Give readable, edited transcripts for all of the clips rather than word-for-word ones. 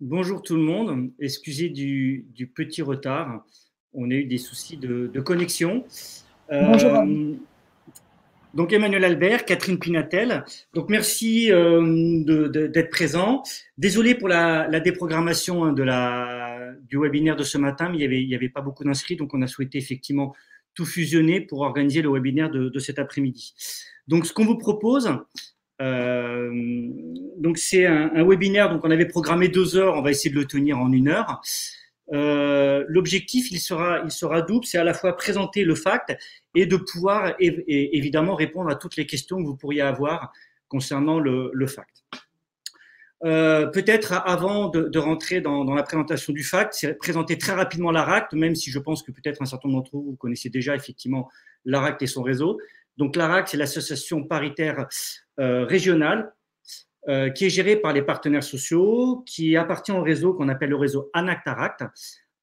Bonjour tout le monde, excusez du petit retard, on a eu des soucis de connexion. Bonjour à vous. Donc Emmanuel Albert, Catherine Pinatel, donc merci d'être présent. Désolé pour la déprogrammation du webinaire de ce matin, mais il y avait pas beaucoup d'inscrits, donc on a souhaité effectivement tout fusionner pour organiser le webinaire de cet après-midi. Donc ce qu'on vous propose, donc c'est un webinaire, donc on avait programmé 2 heures, on va essayer de le tenir en 1 heure. L'objectif, il sera double, c'est à la fois présenter le FACT et de pouvoir évidemment répondre à toutes les questions que vous pourriez avoir concernant le FACT. Peut-être avant de rentrer dans la présentation du FACT, c'est présenter très rapidement l'ARACT, même si je pense que peut-être un certain nombre d'entre vous connaissez déjà effectivement l'ARACT et son réseau. Donc l'ARACT, c'est l'association paritaire régionale qui est gérée par les partenaires sociaux, qui appartient au réseau qu'on appelle le réseau ANACT-ARACT,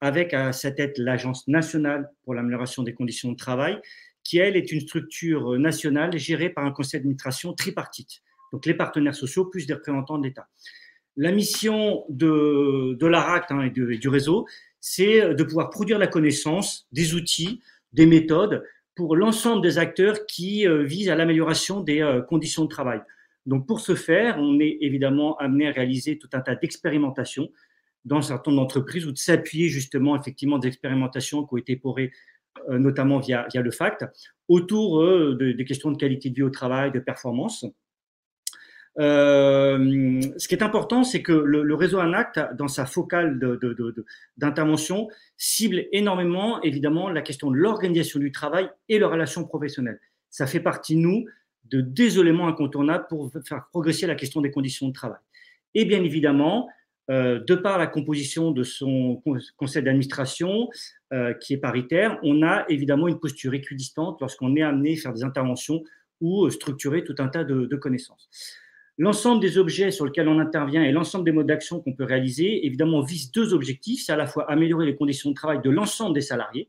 avec à sa tête l'Agence nationale pour l'amélioration des conditions de travail, qui, elle, est une structure nationale gérée par un conseil d'administration tripartite. Donc les partenaires sociaux plus des représentants de l'État. La mission de l'ARACT et du réseau, c'est de pouvoir produire la connaissance, des outils, des méthodes pour l'ensemble des acteurs qui visent à l'amélioration des conditions de travail. Donc pour ce faire, on est évidemment amené à réaliser tout un tas d'expérimentations dans un certain nombre d'entreprises ou de s'appuyer justement effectivement des expérimentations qui ont été porées notamment via le FACT autour des questions de qualité de vie au travail, de performance. Ce qui est important, c'est que le réseau ANACT, dans sa focale d'intervention, cible énormément, évidemment, la question de l'organisation du travail et leurs relations professionnelles. Ça fait partie, nous, des éléments incontournables pour faire progresser la question des conditions de travail. Et bien évidemment, de par la composition de son conseil d'administration, qui est paritaire, on a évidemment une posture équidistante lorsqu'on est amené à faire des interventions ou structurer tout un tas de connaissances. L'ensemble des objets sur lesquels on intervient et l'ensemble des modes d'action qu'on peut réaliser, évidemment, visent 2 objectifs. C'est à la fois améliorer les conditions de travail de l'ensemble des salariés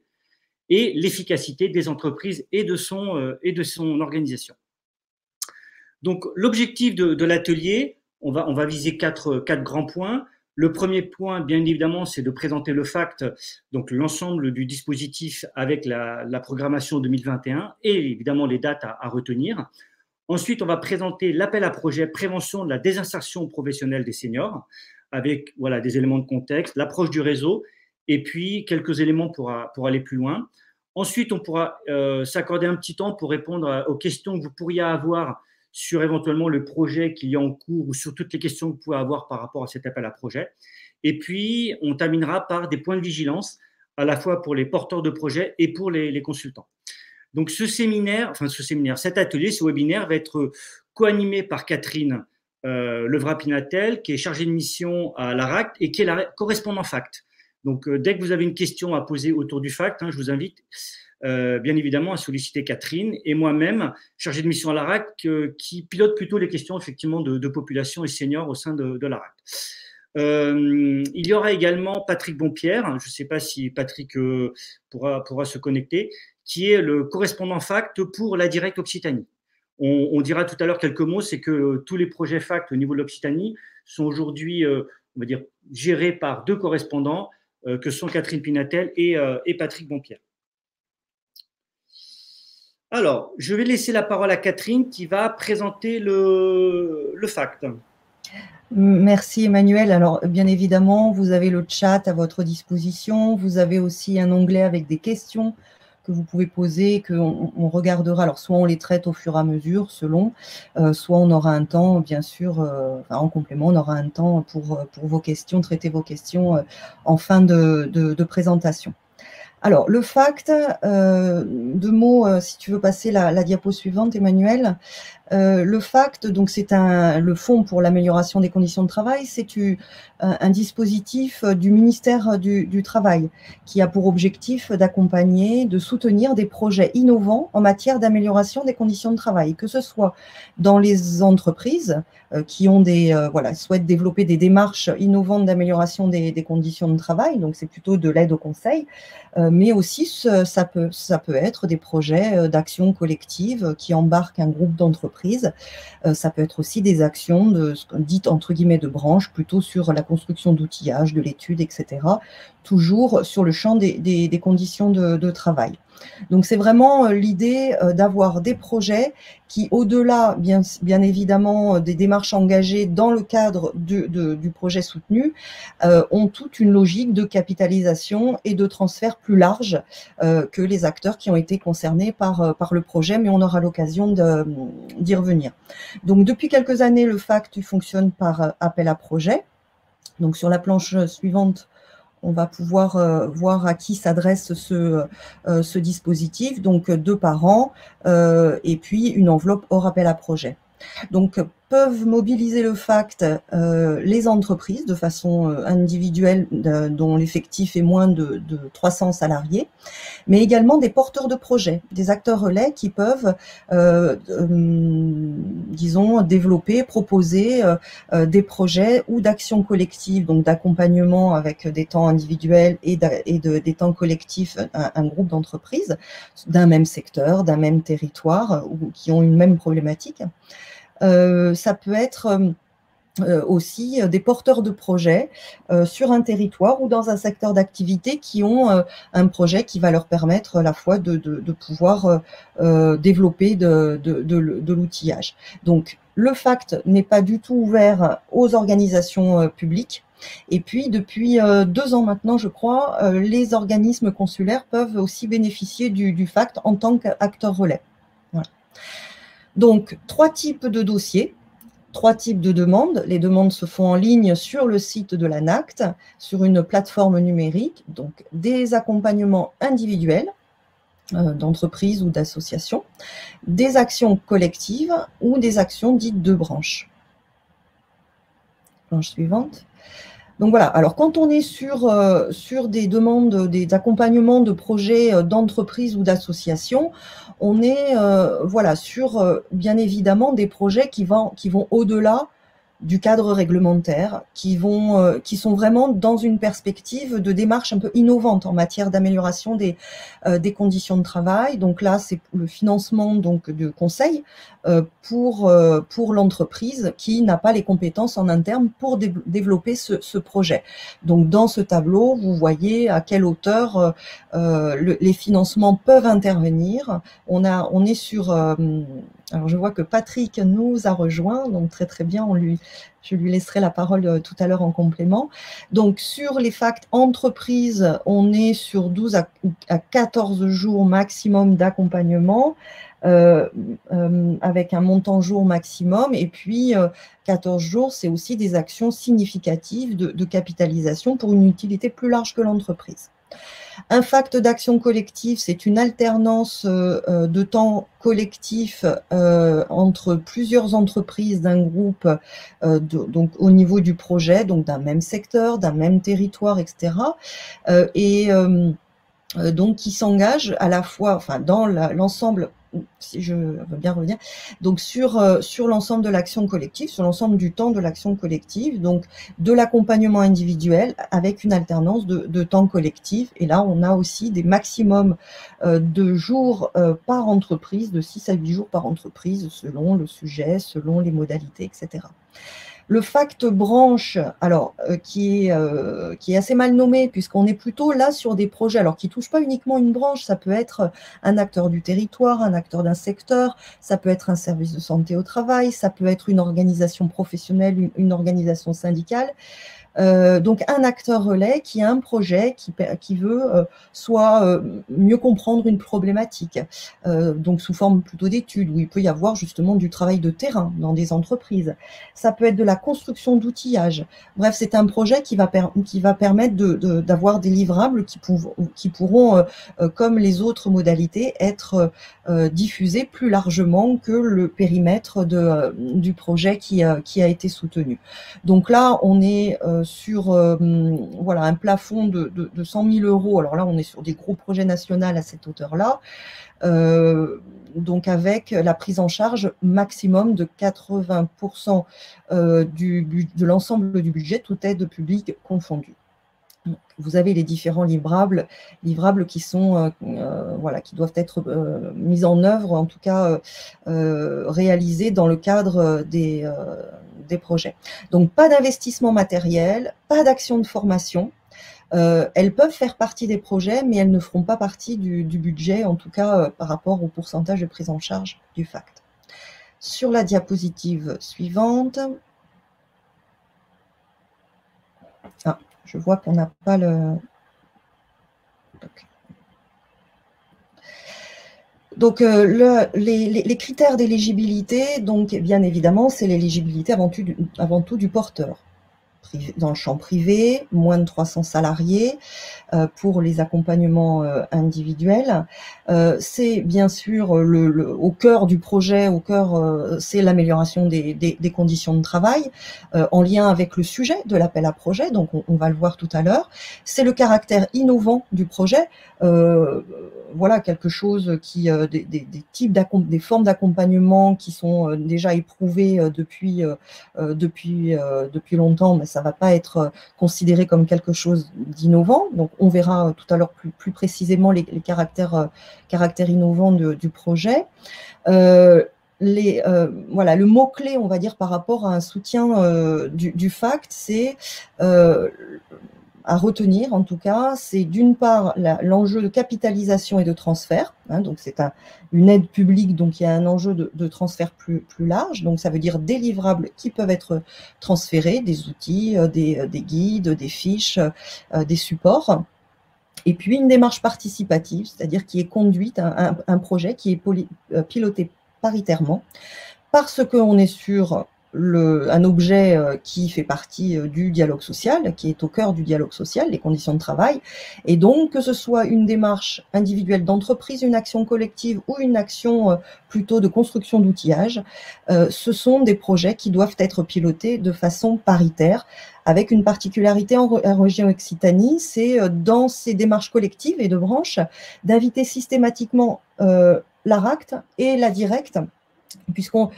et l'efficacité des entreprises et de son organisation. Donc, l'objectif de l'atelier, on va viser 4 grands points. Le premier point, bien évidemment, c'est de présenter le FACT, donc l'ensemble du dispositif avec la programmation 2021 et évidemment les dates à retenir. Ensuite, on va présenter l'appel à projet prévention de la désinsertion professionnelle des seniors avec des éléments de contexte, l'approche du réseau et puis quelques éléments pour aller plus loin. Ensuite, on pourra s'accorder un petit temps pour répondre aux questions que vous pourriez avoir sur éventuellement le projet qu'il y a en cours ou sur toutes les questions que vous pouvez avoir par rapport à cet appel à projet. Et puis, on terminera par des points de vigilance à la fois pour les porteurs de projets et pour les consultants. Donc cet atelier, ce webinaire va être co-animé par Catherine Levrat-Pinatel, qui est chargée de mission à l'ARACT et qui est la correspondant FACT. Donc dès que vous avez une question à poser autour du FACT, je vous invite bien évidemment à solliciter Catherine et moi-même, chargé de mission à l'ARACT, qui pilote plutôt les questions effectivement de population et seniors au sein de l'ARACT. Il y aura également Patrick Bompierre, je ne sais pas si Patrick pourra se connecter, qui est le correspondant FACT pour la Direct Occitanie. On dira tout à l'heure quelques mots, c'est que tous les projets FACT au niveau de l'Occitanie sont aujourd'hui, on va dire, gérés par 2 correspondants, que sont Catherine Pinatel et Patrick Bompierre. Alors, je vais laisser la parole à Catherine qui va présenter le FACT. Merci Emmanuel. Alors bien évidemment, vous avez le chat à votre disposition. Vous avez aussi un onglet avec des questions que vous pouvez poser, qu'on regardera. Alors soit on les traite au fur et à mesure, selon, soit on aura un temps, bien sûr, en complément, on aura un temps pour vos questions, traiter vos questions en fin de présentation. Alors, le FACT, 2 mots, si tu veux passer la diapo suivante, Emmanuel. Le FACT, donc c'est le Fonds pour l'amélioration des conditions de travail, c'est un dispositif du ministère du Travail qui a pour objectif d'accompagner, de soutenir des projets innovants en matière d'amélioration des conditions de travail, que ce soit dans les entreprises qui ont souhaitent développer des démarches innovantes d'amélioration des conditions de travail, donc c'est plutôt de l'aide au conseil, mais aussi ça peut être des projets d'action collective qui embarquent un groupe d'entreprises. Ça peut être aussi des actions dites entre guillemets de branche, plutôt sur la construction d'outillage, de l'étude, etc. Toujours sur le champ des conditions de travail. Donc c'est vraiment l'idée d'avoir des projets qui, au-delà bien évidemment des démarches engagées dans le cadre du projet soutenu, ont toute une logique de capitalisation et de transfert plus large que les acteurs qui ont été concernés par le projet, mais on aura l'occasion d'y revenir. Donc depuis quelques années, le FACT fonctionne par appel à projet. Donc sur la planche suivante, on va pouvoir voir à qui s'adresse ce dispositif, donc 2 par an, et puis une enveloppe hors appel à projet. Donc, peuvent mobiliser le FACT les entreprises de façon individuelle dont l'effectif est moins de 300 salariés, mais également des porteurs de projets, des acteurs relais qui peuvent, disons, développer, proposer des projets ou d'actions collectives, donc d'accompagnement avec des temps individuels et des temps collectifs, un groupe d'entreprises d'un même secteur, d'un même territoire, ou qui ont une même problématique. Ça peut être aussi des porteurs de projets sur un territoire ou dans un secteur d'activité qui ont un projet qui va leur permettre à la fois de pouvoir développer de l'outillage. Donc, le FACT n'est pas du tout ouvert aux organisations publiques. Et puis, depuis 2 ans maintenant, je crois, les organismes consulaires peuvent aussi bénéficier du FACT en tant qu'acteurs relais. Voilà. Donc, 3 types de dossiers, 3 types de demandes. Les demandes se font en ligne sur le site de l'ANACT, sur une plateforme numérique, donc des accompagnements individuels d'entreprises ou d'associations, des actions collectives ou des actions dites de branche. Planche suivante. Donc voilà, alors quand on est sur des demandes, des accompagnements de projets d'entreprise ou d'association, on est voilà, sur bien évidemment des projets qui vont au-delà du cadre réglementaire, qui sont vraiment dans une perspective de démarche un peu innovante en matière d'amélioration des conditions de travail. Donc là, c'est le financement donc de conseils pour l'entreprise qui n'a pas les compétences en interne pour développer ce projet. Donc dans ce tableau, vous voyez à quelle hauteur les financements peuvent intervenir. On est sur alors je vois que Patrick nous a rejoint, donc très très bien, je lui laisserai la parole tout à l'heure en complément. Donc sur les FACT entreprises, on est sur 12 à 14 jours maximum d'accompagnement, avec un montant jour maximum, et puis 14 jours, c'est aussi des actions significatives de capitalisation pour une utilité plus large que l'entreprise. Un FACT d'action collective, c'est une alternance de temps collectif entre plusieurs entreprises d'un groupe, donc au niveau du projet, donc d'un même secteur, d'un même territoire, etc. Donc qui s'engage à la fois, enfin dans l'ensemble, si je veux bien revenir, donc sur l'ensemble de l'action collective, sur l'ensemble du temps de l'action collective, donc de l'accompagnement individuel avec une alternance de temps collectif. Et là, on a aussi des maximums de jours par entreprise, de 6 à 8 jours par entreprise, selon le sujet, selon les modalités, etc. Le FACT branche, alors qui est assez mal nommé, puisqu'on est plutôt là sur des projets, alors qui ne touchent pas uniquement une branche, ça peut être un acteur du territoire, un acteur d'un secteur, ça peut être un service de santé au travail, ça peut être une organisation professionnelle, une organisation syndicale. Donc un acteur relais qui a un projet qui veut soit mieux comprendre une problématique, donc sous forme plutôt d'études, où il peut y avoir justement du travail de terrain dans des entreprises. Ça peut être de la construction d'outillage. Bref, c'est un projet qui va permettre d'avoir des livrables qui pourront, comme les autres modalités, être diffusés plus largement que le périmètre du projet qui a été soutenu. Donc là, on est sur voilà, un plafond de 100 000 €. Alors là, on est sur des gros projets nationaux à cette hauteur-là, donc avec la prise en charge maximum de 80% de l'ensemble du budget, toute aide publique confondue. Vous avez les différents livrables qui sont voilà, qui doivent être mis en œuvre, en tout cas réalisés dans le cadre des projets. Donc pas d'investissement matériel, pas d'action de formation. Elles peuvent faire partie des projets, mais elles ne feront pas partie du budget, en tout cas par rapport au pourcentage de prise en charge du FACT. Sur la diapositive suivante, je vois qu'on n'a pas le... Donc, les critères d'éligibilité, donc bien évidemment, c'est l'éligibilité avant tout du porteur. Dans le champ privé, moins de 300 salariés pour les accompagnements individuels. C'est bien sûr au cœur du projet, c'est l'amélioration des conditions de travail en lien avec le sujet de l'appel à projet, donc on va le voir tout à l'heure. C'est le caractère innovant du projet, voilà quelque chose qui des formes d'accompagnement qui sont déjà éprouvées depuis longtemps, mais ça va pas être considéré comme quelque chose d'innovant. Donc on verra tout à l'heure plus précisément les caractères innovants du projet. Voilà, le mot-clé, on va dire, par rapport à un soutien du FACT, c'est à retenir, en tout cas, c'est d'une part l'enjeu de capitalisation et de transfert. Donc c'est une aide publique, donc il y a un enjeu de transfert plus large. Donc ça veut dire des livrables qui peuvent être transférés, des outils, des guides, des fiches, des supports. Et puis une démarche participative, c'est-à-dire qui est conduite, un projet qui est piloté paritairement, parce qu'on est sur un objet qui fait partie du dialogue social, qui est au cœur du dialogue social, les conditions de travail, et donc que ce soit une démarche individuelle d'entreprise, une action collective ou une action plutôt de construction d'outillage, ce sont des projets qui doivent être pilotés de façon paritaire, avec une particularité en région Occitanie, c'est dans ces démarches collectives et de branches, d'inviter systématiquement l'ARACT et la directe, puisqu'on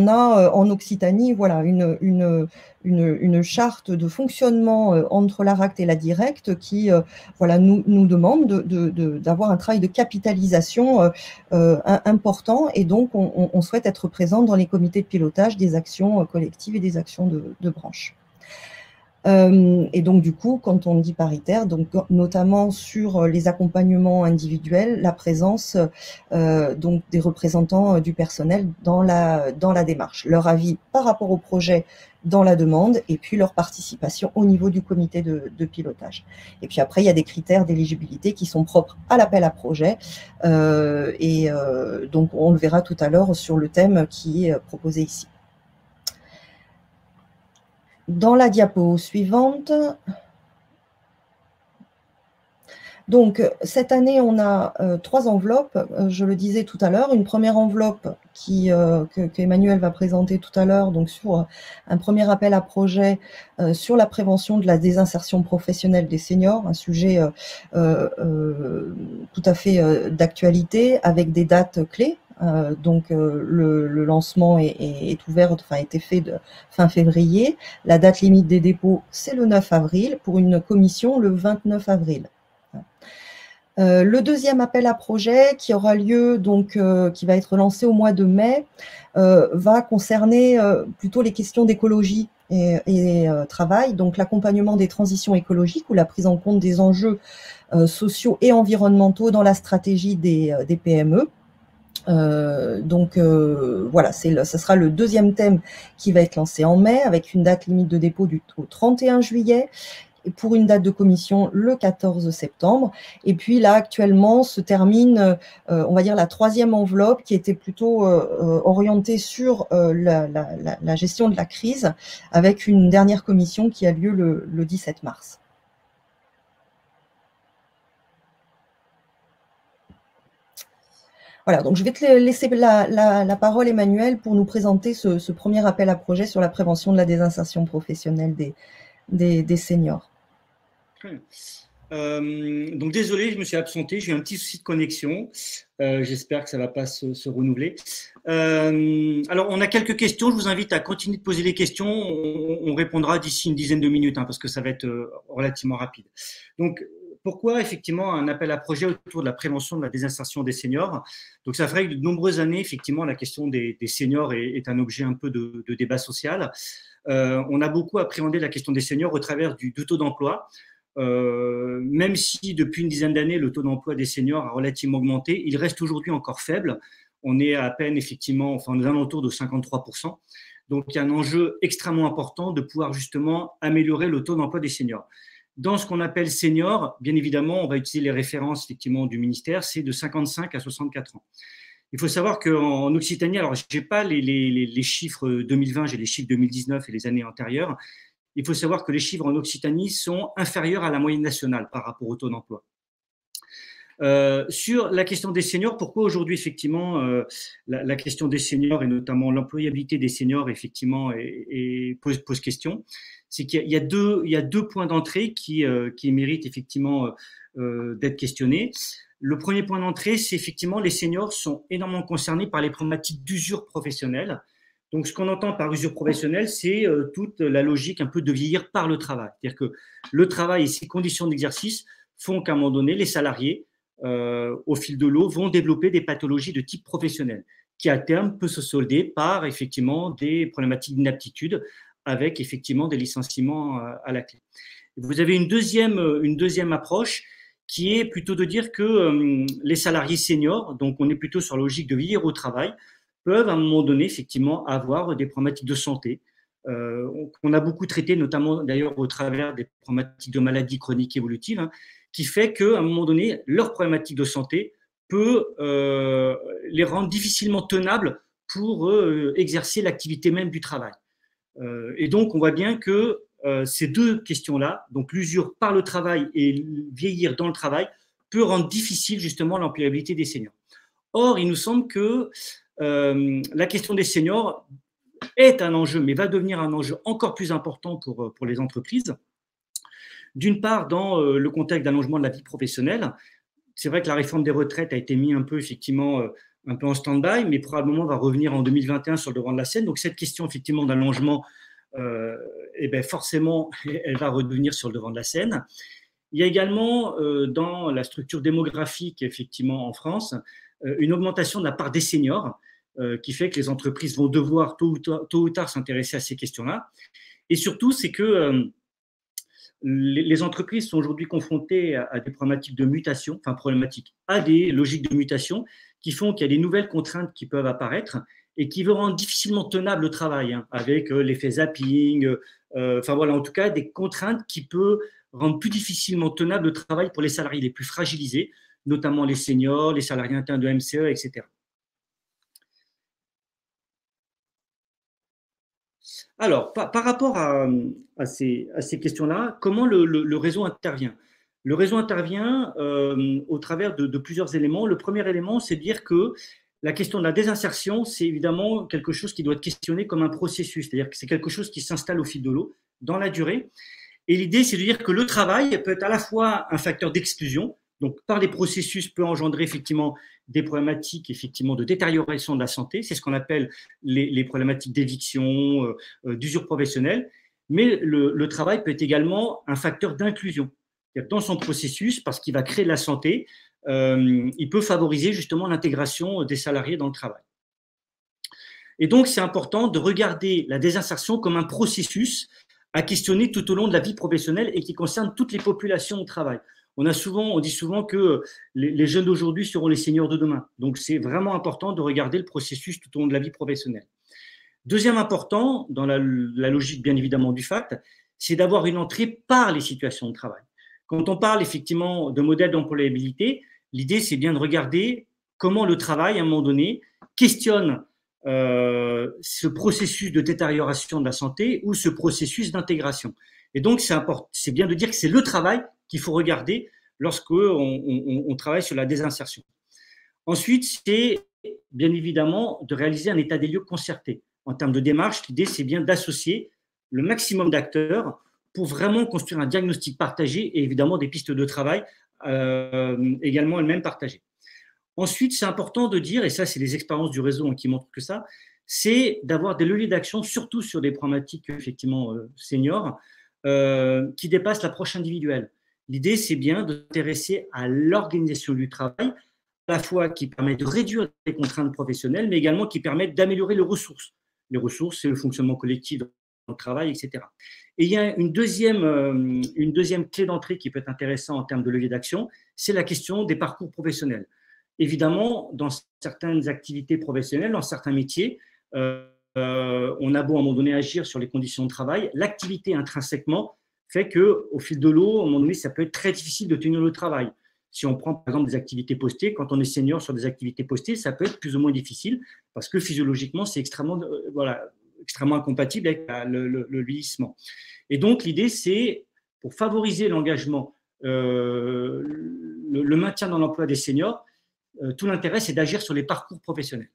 a en Occitanie voilà, une charte de fonctionnement entre l'ARACT et la directe qui voilà, nous demande d'avoir un travail de capitalisation important, et donc on souhaite être présent dans les comités de pilotage des actions collectives et des actions de branche. Et donc du coup, quand on dit paritaire, donc notamment sur les accompagnements individuels, la présence donc des représentants du personnel dans la démarche, leur avis par rapport au projet dans la demande, et puis leur participation au niveau du comité de pilotage. Et puis après, il y a des critères d'éligibilité qui sont propres à l'appel à projet, et donc on le verra tout à l'heure sur le thème qui est proposé ici. Dans la diapo suivante, donc cette année, on a 3 enveloppes, je le disais tout à l'heure. Une première enveloppe que Emmanuel va présenter tout à l'heure, donc sur un premier appel à projet sur la prévention de la désinsertion professionnelle des seniors, un sujet tout à fait d'actualité, avec des dates clés. Donc le lancement est ouvert, enfin a été fait fin février. La date limite des dépôts, c'est le 9 avril, pour une commission le 29 avril. Le deuxième appel à projet qui aura lieu, donc qui va être lancé au mois de mai, va concerner plutôt les questions d'écologie et travail, donc l'accompagnement des transitions écologiques ou la prise en compte des enjeux sociaux et environnementaux dans la stratégie des PME. Donc voilà, ce sera le deuxième thème qui va être lancé en mai, avec une date limite de dépôt au 31 juillet, et pour une date de commission le 14 septembre. Et puis là, actuellement, se termine, on va dire, la troisième enveloppe qui était plutôt orientée sur la gestion de la crise, avec une dernière commission qui a lieu le 17 mars. Voilà, donc je vais te laisser la parole, Emmanuel, pour nous présenter ce premier appel à projet sur la prévention de la désinsertion professionnelle des seniors. Donc désolé, je me suis absenté, j'ai eu un petit souci de connexion. J'espère que ça ne va pas se renouveler. Alors, on a quelques questions. Je vous invite à continuer de poser les questions. On répondra d'ici une dizaine de minutes, parce que ça va être relativement rapide. Donc, pourquoi effectivement un appel à projet autour de la prévention de la désinsertion des seniors? Donc, ça ferait de nombreuses années, effectivement, la question des seniors est un objet un peu de débat social. On a beaucoup appréhendé la question des seniors au travers du taux d'emploi. Même si depuis une dizaine d'années, le taux d'emploi des seniors a relativement augmenté, il reste aujourd'hui encore faible. On est à peine, effectivement, enfin, aux alentours de 53%. Donc, il y a un enjeu extrêmement important de pouvoir justement améliorer le taux d'emploi des seniors. Dans ce qu'on appelle seniors, bien évidemment, on va utiliser les références effectivement du ministère, c'est de 55 à 64 ans. Il faut savoir qu'en Occitanie, alors je n'ai pas les chiffres 2020, j'ai les chiffres 2019 et les années antérieures. Il faut savoir que les chiffres en Occitanie sont inférieurs à la moyenne nationale par rapport au taux d'emploi. Sur la question des seniors, pourquoi aujourd'hui effectivement la question des seniors et notamment l'employabilité des seniors effectivement pose question, c'est qu'il y a deux points d'entrée qui méritent effectivement d'être questionnés. Le premier point d'entrée, c'est effectivement les seniors sont énormément concernés par les problématiques d'usure professionnelle. Donc, ce qu'on entend par usure professionnelle, c'est toute la logique un peu de vieillir par le travail. C'est-à-dire que le travail et ses conditions d'exercice font qu'à un moment donné, les salariés, au fil de l'eau, vont développer des pathologies de type professionnel, qui à terme peut se solder par effectivement des problématiques d'inaptitude, avec effectivement des licenciements à la clé. Vous avez une deuxième approche qui est plutôt de dire que les salariés seniors, donc on est plutôt sur la logique de vieillir au travail, peuvent à un moment donné effectivement avoir des problématiques de santé qu'on a beaucoup traitées, notamment d'ailleurs au travers des problématiques de maladies chroniques évolutives, qui fait qu'à un moment donné, leur problématique de santé peut les rendre difficilement tenables pour exercer l'activité même du travail. Et donc, on voit bien que ces deux questions-là, donc l'usure par le travail et vieillir dans le travail, peut rendre difficile justement l'employabilité des seniors. Or, il nous semble que la question des seniors est un enjeu, mais va devenir un enjeu encore plus important pour les entreprises. D'une part, dans le contexte d'allongement de la vie professionnelle, c'est vrai que la réforme des retraites a été mise un peu, effectivement, un peu en stand-by, mais probablement va revenir en 2021 sur le devant de la scène. Donc, cette question, effectivement, d'allongement, forcément, elle va redevenir sur le devant de la scène. Il y a également, dans la structure démographique, effectivement, en France, une augmentation de la part des seniors, qui fait que les entreprises vont devoir tôt ou tard s'intéresser à ces questions-là. Et surtout, c'est que les entreprises sont aujourd'hui confrontées à des problématiques de mutation, à des logiques de mutation qui font qu'il y a des nouvelles contraintes qui peuvent apparaître et qui vont rendre difficilement tenable le travail, avec l'effet zapping, en tout cas des contraintes qui peuvent rendre plus difficilement tenable le travail pour les salariés les plus fragilisés, notamment les seniors, les salariés internes de MCE, etc. Alors, par rapport à ces questions-là, comment le réseau intervient? Le réseau intervient au travers de plusieurs éléments. Le premier élément, c'est de dire que la question de la désinsertion, c'est évidemment quelque chose qui doit être questionné comme un processus, c'est-à-dire que c'est quelque chose qui s'installe au fil de l'eau, dans la durée. Et l'idée, c'est de dire que le travail peut être à la fois un facteur d'exclusion, donc par les processus peut engendrer effectivement des problématiques effectivement de détérioration de la santé, c'est ce qu'on appelle les problématiques d'éviction, d'usure professionnelle, mais le travail peut être également un facteur d'inclusion. Dans son processus, parce qu'il va créer de la santé, il peut favoriser justement l'intégration des salariés dans le travail. Et donc, c'est important de regarder la désinsertion comme un processus à questionner tout au long de la vie professionnelle et qui concerne toutes les populations au travail. On dit souvent que les jeunes d'aujourd'hui seront les seniors de demain. Donc, c'est vraiment important de regarder le processus tout au long de la vie professionnelle. Deuxième important, dans la logique bien évidemment du FACT, c'est d'avoir une entrée par les situations de travail. Quand on parle effectivement de modèle d'employabilité, l'idée c'est bien de regarder comment le travail, à un moment donné, questionne ce processus de détérioration de la santé ou ce processus d'intégration. Et donc, c'est bien de dire que c'est le travail qu'il faut regarder lorsqu'on travaille sur la désinsertion. Ensuite, c'est bien évidemment de réaliser un état des lieux concerté. En termes de démarche, l'idée, c'est bien d'associer le maximum d'acteurs pour vraiment construire un diagnostic partagé et évidemment des pistes de travail également elles-mêmes partagées. Ensuite, c'est important de dire, et ça c'est les expériences du réseau qui montrent que ça, c'est d'avoir des leviers d'action, surtout sur des problématiques effectivement seniors, qui dépassent l'approche individuelle. L'idée, c'est bien de s'intéresser à l'organisation du travail, à la fois qui permet de réduire les contraintes professionnelles, mais également qui permet d'améliorer les ressources. Les ressources, c'est le fonctionnement collectif dans le travail, etc. Et il y a une deuxième clé d'entrée qui peut être intéressante en termes de levier d'action, c'est la question des parcours professionnels. Évidemment, dans certaines activités professionnelles, dans certains métiers, on a beau à un moment donné agir sur les conditions de travail, l'activité intrinsèquement fait qu'au fil de l'eau, à un moment donné, ça peut être très difficile de tenir le travail. Si on prend par exemple des activités postées, quand on est senior sur des activités postées, ça peut être plus ou moins difficile parce que physiologiquement, c'est extrêmement incompatible avec le vieillissement. Et donc, l'idée, c'est pour favoriser l'engagement, le maintien dans l'emploi des seniors, tout l'intérêt, c'est d'agir sur les parcours professionnels.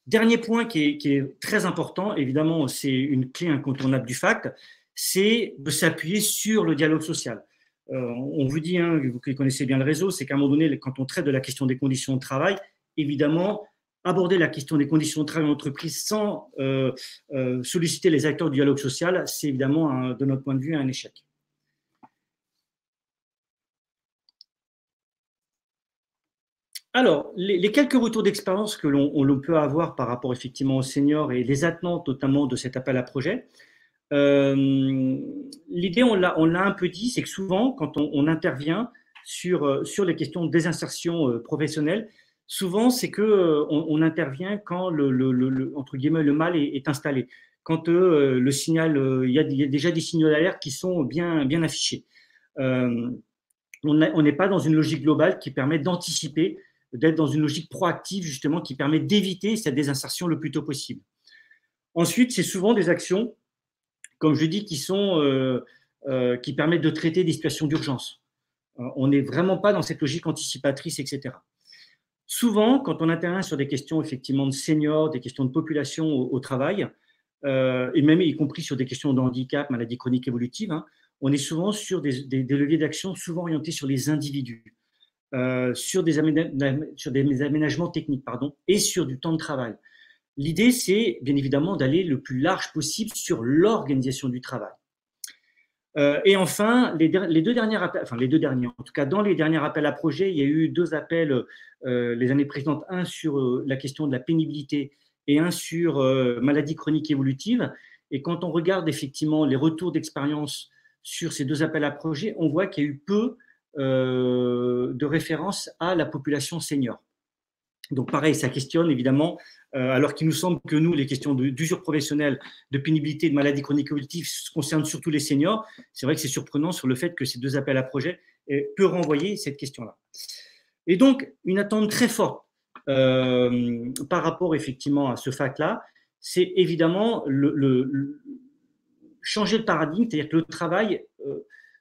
Dernier point qui est très important, évidemment, c'est une clé incontournable du FACT, c'est de s'appuyer sur le dialogue social. On vous dit, vous qui connaissez bien le réseau, c'est qu'à un moment donné, quand on traite de la question des conditions de travail, évidemment, aborder la question des conditions de travail en entreprise sans solliciter les acteurs du dialogue social, c'est évidemment, de notre point de vue, un échec. Alors, les quelques retours d'expérience que l'on peut avoir par rapport effectivement aux seniors et les attentes notamment de cet appel à projet, l'idée, on l'a un peu dit, c'est que souvent, quand on intervient sur les questions de désinsertion professionnelle, souvent, c'est qu'on intervient quand entre guillemets, le mal est installé, quand le signal, il y a déjà des signaux d'alerte qui sont bien affichés. On n'est pas dans une logique globale qui permet d'anticiper, d'être dans une logique proactive justement qui permet d'éviter cette désinsertion le plus tôt possible. Ensuite, c'est souvent des actions, comme je dis, qui permettent de traiter des situations d'urgence. On n'est vraiment pas dans cette logique anticipatrice, etc. Souvent, quand on intervient sur des questions effectivement de seniors, des questions de population au travail, et même y compris sur des questions de handicap, maladies chroniques évolutives, on est souvent sur des leviers d'action souvent orientés sur les individus, sur des aménagements techniques, et sur du temps de travail. L'idée, c'est bien évidemment d'aller le plus large possible sur l'organisation du travail. Et enfin, les deux derniers appels, en tout cas dans les derniers appels à projets, il y a eu 2 appels les années précédentes, un sur la question de la pénibilité et un sur maladies chroniques évolutives. Et quand on regarde effectivement les retours d'expérience sur ces 2 appels à projets, on voit qu'il y a eu peu de références à la population senior. Donc pareil, ça questionne évidemment, alors qu'il nous semble que nous, les questions d'usure professionnelle, de pénibilité, de maladies chroniques évolutives concernent surtout les seniors. C'est vrai que c'est surprenant sur le fait que ces 2 appels à projets peuvent renvoyer cette question-là. Et donc, une attente très forte par rapport effectivement à ce FACT-là, c'est évidemment changer le paradigme, c'est-à-dire que le travail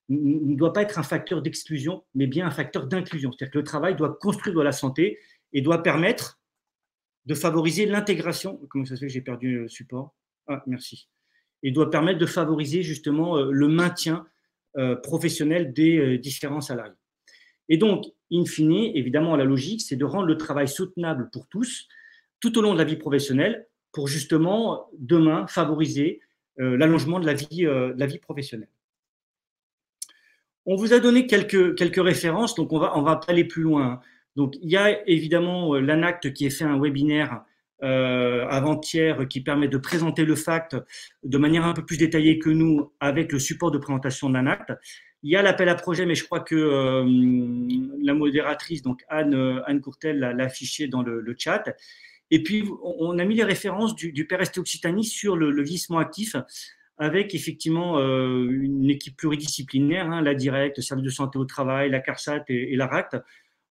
ne doit pas être un facteur d'exclusion, mais bien un facteur d'inclusion. C'est-à-dire que le travail doit construire de la santé et doit permettre de favoriser l'intégration. Comment ça se fait que j'ai perdu le support? Ah, merci. Et doit permettre de favoriser justement le maintien professionnel des différents salariés. Et donc, in fine, évidemment, la logique, c'est de rendre le travail soutenable pour tous, tout au long de la vie professionnelle, pour justement, demain, favoriser l'allongement de la vie professionnelle. On vous a donné quelques références, donc on va pas aller plus loin. Donc, il y a évidemment l'ANACT qui a fait un webinaire avant-hier qui permet de présenter le FACT de manière un peu plus détaillée que nous avec le support de présentation de l'ANACT. Il y a l'appel à projet, mais je crois que la modératrice, donc Anne Courtel, l'a affiché dans le chat. Et puis, on a mis les références du PRST Occitanie sur le vieillissement actif avec effectivement une équipe pluridisciplinaire, la Direct, le service de santé au travail, la CARSAT et la RACT.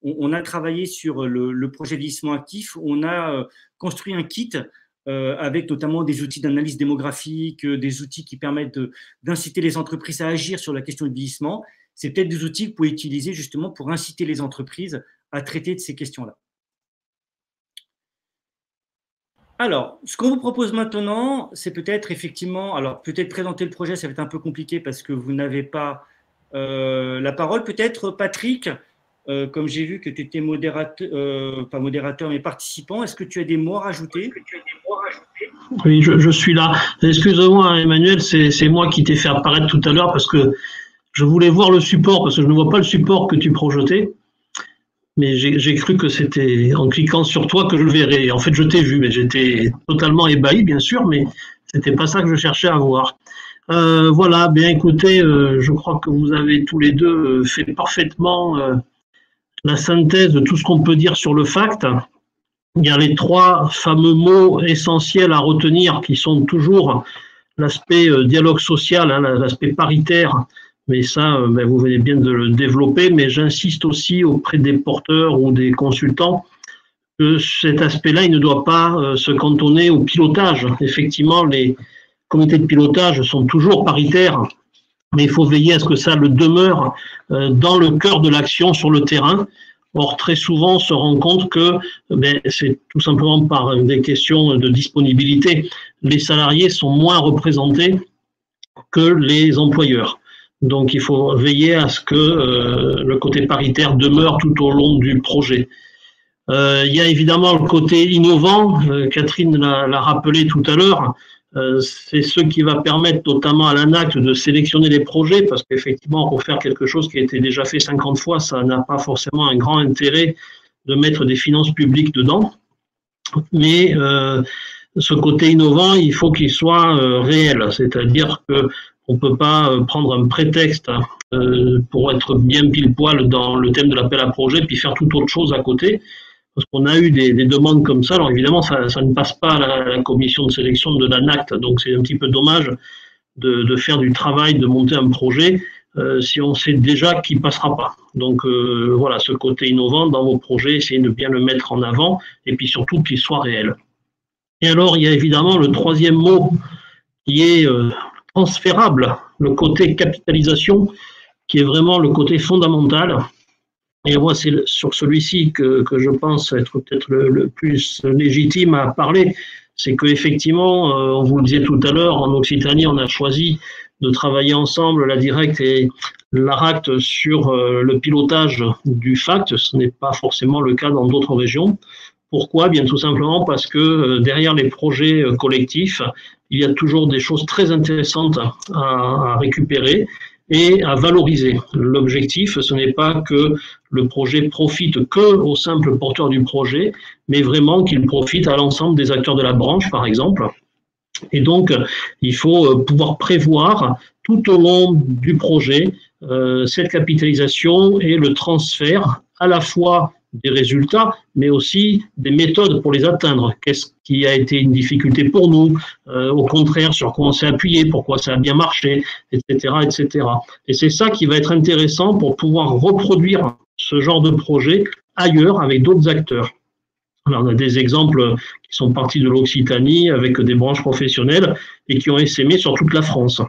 On a travaillé sur le projet vieillissement actif. On a construit un kit avec notamment des outils d'analyse démographique, des outils qui permettent d'inciter les entreprises à agir sur la question du vieillissement. C'est peut-être des outils que vous pouvez utiliser justement pour inciter les entreprises à traiter de ces questions-là. Alors, ce qu'on vous propose maintenant, c'est peut-être effectivement, alors peut-être présenter le projet, ça va être un peu compliqué parce que vous n'avez pas la parole. Peut-être, Patrick, comme j'ai vu que tu étais modérateur, pas modérateur, mais participant, est-ce que tu as des mots à rajouter? Oui, je suis là. Excuse-moi, Emmanuel, c'est moi qui t'ai fait apparaître tout à l'heure parce que je voulais voir le support, parce que je ne vois pas le support que tu projetais. Mais j'ai cru que c'était en cliquant sur toi que je le verrais. En fait, je t'ai vu, mais j'étais totalement ébahi, bien sûr, mais c'était pas ça que je cherchais à voir. Voilà, bien écoutez, je crois que vous avez tous les deux fait parfaitement la synthèse de tout ce qu'on peut dire sur le FACT. Il y a les trois fameux mots essentiels à retenir qui sont toujours l'aspect dialogue social, hein, l'aspect paritaire, mais ça, vous venez bien de le développer, mais j'insiste aussi auprès des porteurs ou des consultants que cet aspect-là, il ne doit pas se cantonner au pilotage. Effectivement, les comités de pilotage sont toujours paritaires, mais il faut veiller à ce que ça le demeure dans le cœur de l'action sur le terrain. Or, très souvent, on se rend compte que c'est tout simplement par des questions de disponibilité. Les salariés sont moins représentés que les employeurs. Donc, il faut veiller à ce que le côté paritaire demeure tout au long du projet. Il y a évidemment le côté innovant, Catherine l'a rappelé tout à l'heure, c'est ce qui va permettre notamment à l'ANACT de sélectionner les projets, parce qu'effectivement, refaire quelque chose qui a été déjà fait 50 fois, ça n'a pas forcément un grand intérêt de mettre des finances publiques dedans. Mais ce côté innovant, il faut qu'il soit réel, c'est-à-dire qu'on ne peut pas prendre un prétexte pour être bien pile-poil dans le thème de l'appel à projet, puis faire toute autre chose à côté. Parce qu'on a eu des demandes comme ça. Alors évidemment, ça ne passe pas à la commission de sélection de l'ANACT, donc c'est un petit peu dommage de faire du travail, de monter un projet, si on sait déjà qu'il ne passera pas. Donc voilà, ce côté innovant dans vos projets, essayez de bien le mettre en avant, et puis surtout qu'il soit réel. Et alors, il y a évidemment le troisième mot qui est transférable, le côté capitalisation, qui est vraiment le côté fondamental. Et moi, c'est sur celui-ci que je pense être peut-être le plus légitime à parler. C'est qu'effectivement, on vous le disait tout à l'heure, en Occitanie, on a choisi de travailler ensemble, la Directe et l'ARACT, sur le pilotage du FACT. Ce n'est pas forcément le cas dans d'autres régions. Pourquoi? Bien tout simplement parce que derrière les projets collectifs, il y a toujours des choses très intéressantes à récupérer et à valoriser. L'objectif, ce n'est pas que le projet profite que au simple porteur du projet, mais vraiment qu'il profite à l'ensemble des acteurs de la branche, par exemple. Et donc, il faut pouvoir prévoir tout au long du projet cette capitalisation et le transfert à la fois des résultats, mais aussi des méthodes pour les atteindre. Qu'est-ce qui a été une difficulté pour nous, au contraire, sur quoi on s'est appuyé, pourquoi ça a bien marché, etc., etc. Et c'est ça qui va être intéressant pour pouvoir reproduire ce genre de projet ailleurs avec d'autres acteurs. Alors, on a des exemples qui sont partis de l'Occitanie avec des branches professionnelles et qui ont essaimé sur toute la France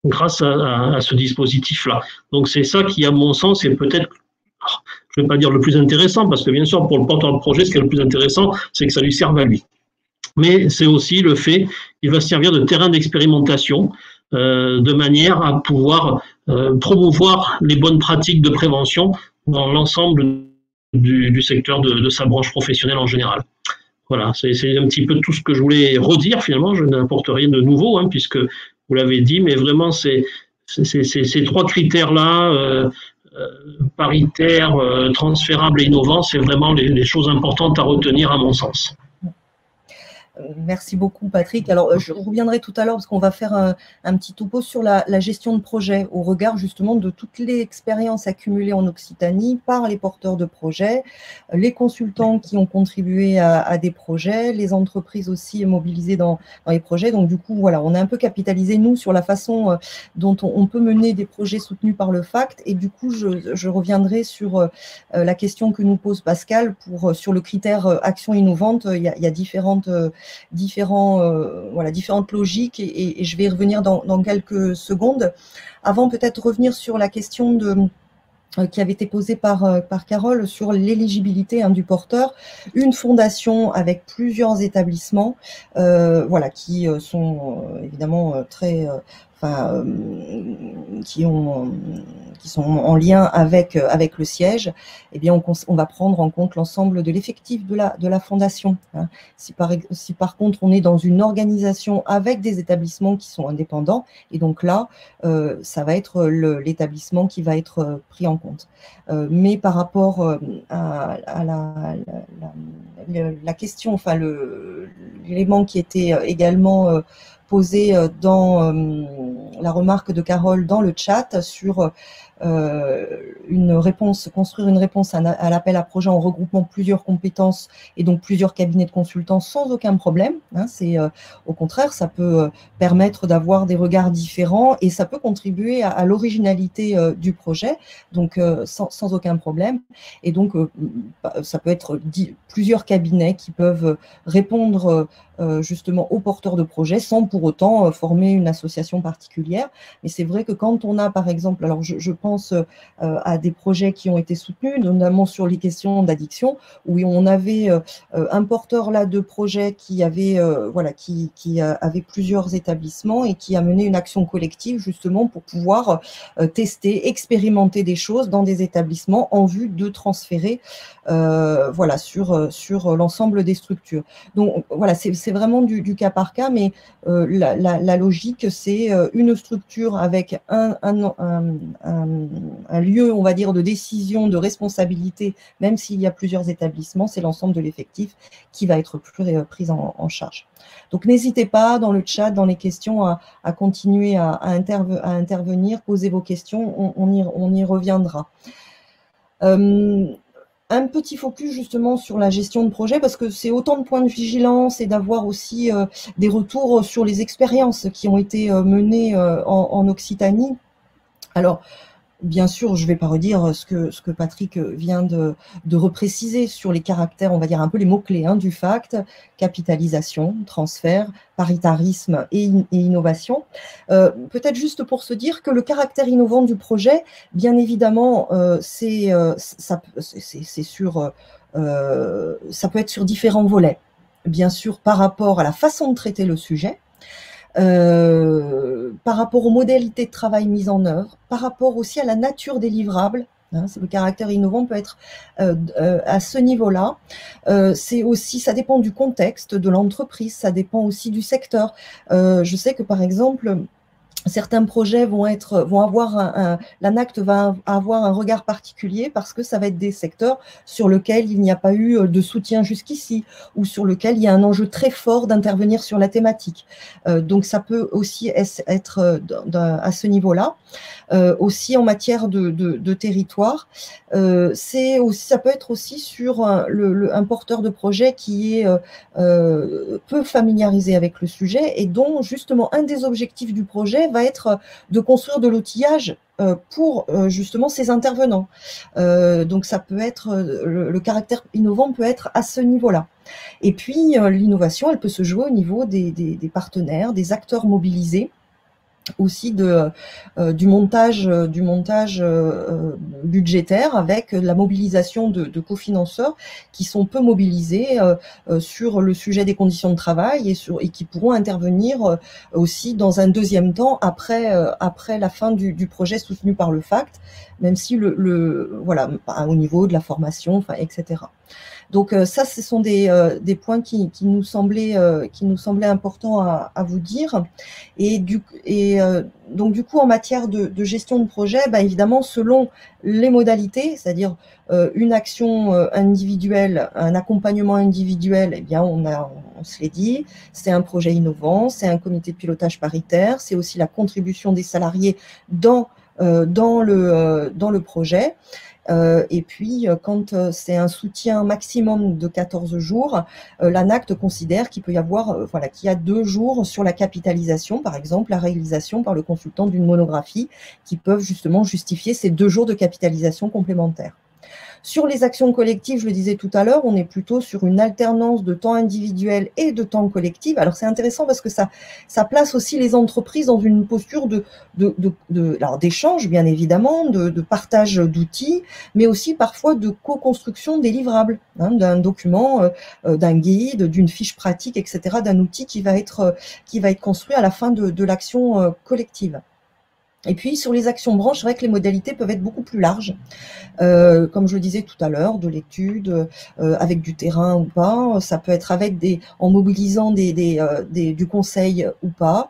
grâce à ce dispositif-là. Donc, c'est ça qui, à mon sens, est peut-être, je ne vais pas dire le plus intéressant, parce que bien sûr, pour le porteur de projet, ce qui est le plus intéressant, c'est que ça lui serve à lui. Mais c'est aussi le fait qu'il va servir de terrain d'expérimentation de manière à pouvoir promouvoir les bonnes pratiques de prévention dans l'ensemble du secteur de sa branche professionnelle en général. Voilà, c'est un petit peu tout ce que je voulais redire finalement. Je n'apporte rien de nouveau, hein, puisque vous l'avez dit, mais vraiment, ces trois critères-là, paritaire, transférable et innovant, c'est vraiment les choses importantes à retenir à mon sens. Merci beaucoup, Patrick. Alors, je reviendrai tout à l'heure parce qu'on va faire un petit topo sur la gestion de projet au regard justement de toutes les expériences accumulées en Occitanie par les porteurs de projets, les consultants qui ont contribué à des projets, les entreprises aussi mobilisées dans les projets. Donc, du coup, voilà, on a un peu capitalisé, nous, sur la façon dont on peut mener des projets soutenus par le FACT. Et du coup, je reviendrai sur la question que nous pose Pascal sur le critère action innovante. Il y a différentes logiques et je vais y revenir dans quelques secondes. Avant, peut-être revenir sur la question qui avait été posée par Carole sur l'éligibilité du porteur. Une fondation avec plusieurs établissements, voilà, qui sont évidemment très, qui sont en lien avec le siège. Eh bien, on va prendre en compte l'ensemble de l'effectif de la fondation. Hein. Si par contre on est dans une organisation avec des établissements qui sont indépendants, et donc là, ça va être l'établissement qui va être pris en compte. Mais par rapport à la question, enfin l'élément qui était également posé dans la remarque de Carole dans le chat sur construire une réponse à l'appel à projet en regroupant plusieurs compétences et donc plusieurs cabinets de consultants sans aucun problème. Hein, au contraire, ça peut permettre d'avoir des regards différents et ça peut contribuer à l'originalité du projet, donc sans aucun problème. Et donc, ça peut être plusieurs cabinets qui peuvent répondre justement aux porteurs de projets sans pour autant former une association particulière. Mais c'est vrai que quand on a, par exemple, alors je pense à des projets qui ont été soutenus, notamment sur les questions d'addiction, où on avait un porteur là de projet qui avait qui avait plusieurs établissements et qui a mené une action collective justement pour pouvoir tester, expérimenter des choses dans des établissements en vue de transférer sur l'ensemble des structures. Donc voilà, c'est vraiment du cas par cas, mais la logique, c'est une structure avec un lieu, on va dire, de décision, de responsabilité, même s'il y a plusieurs établissements, c'est l'ensemble de l'effectif qui va être pris en charge. Donc n'hésitez pas dans le chat, dans les questions, à continuer à intervenir, poser vos questions, on y reviendra. Un petit focus justement sur la gestion de projet, parce que c'est autant de points de vigilance et d'avoir aussi des retours sur les expériences qui ont été menées en Occitanie. Alors, bien sûr, je ne vais pas redire ce que Patrick vient de repréciser sur les caractères, on va dire un peu les mots-clés du FACT: capitalisation, transfert, paritarisme et innovation. Peut-être juste pour se dire que le caractère innovant du projet, bien évidemment, ça peut être sur différents volets. Bien sûr, par rapport à la façon de traiter le sujet, par rapport aux modalités de travail mises en œuvre, par rapport aussi à la nature des livrables. Hein, le caractère innovant peut être à ce niveau-là. C'est aussi, ça dépend du contexte de l'entreprise, ça dépend aussi du secteur. Je sais que par exemple, certains projets vont avoir l'ANACT va avoir un regard particulier parce que ça va être des secteurs sur lesquels il n'y a pas eu de soutien jusqu'ici ou sur lesquels il y a un enjeu très fort d'intervenir sur la thématique. Donc ça peut aussi être à ce niveau-là. Aussi en matière de territoire, ça peut être aussi sur un porteur de projet qui est peu familiarisé avec le sujet et dont justement un des objectifs du projet va être de construire de l'outillage pour justement ces intervenants. Donc ça peut être, le caractère innovant peut être à ce niveau-là. Et puis l'innovation, elle peut se jouer au niveau des partenaires, des acteurs mobilisés, aussi du montage budgétaire avec la mobilisation de cofinanceurs qui sont peu mobilisés sur le sujet des conditions de travail et qui pourront intervenir aussi dans un deuxième temps après la fin du projet soutenu par le FACT, même si voilà, au niveau de la formation, etc. Donc ça, ce sont des points qui nous semblaient importants à vous dire. Donc du coup, en matière de gestion de projet, évidemment, selon les modalités, c'est-à-dire une action individuelle, un accompagnement individuel, eh bien on se l'est dit, c'est un projet innovant, c'est un comité de pilotage paritaire, c'est aussi la contribution des salariés dans le projet. Et puis, quand c'est un soutien maximum de 14 jours, l'ANACT considère qu'il peut y avoir, qu'il y a 2 jours sur la capitalisation, par exemple, la réalisation par le consultant d'une monographie, qui peuvent justement justifier ces 2 jours de capitalisation complémentaire. Sur les actions collectives, je le disais tout à l'heure, on est plutôt sur une alternance de temps individuel et de temps collectif. Alors c'est intéressant parce que ça place aussi les entreprises dans une posture d'échange, bien évidemment, de partage d'outils, mais aussi parfois de co-construction des livrables, hein, d'un document, d'un guide, d'une fiche pratique, etc., d'un outil qui va être construit à la fin de l'action collective. Et puis, sur les actions branches, c'est vrai que les modalités peuvent être beaucoup plus larges. Comme je le disais tout à l'heure, de l'étude, avec du terrain ou pas. Ça peut être en mobilisant du conseil ou pas.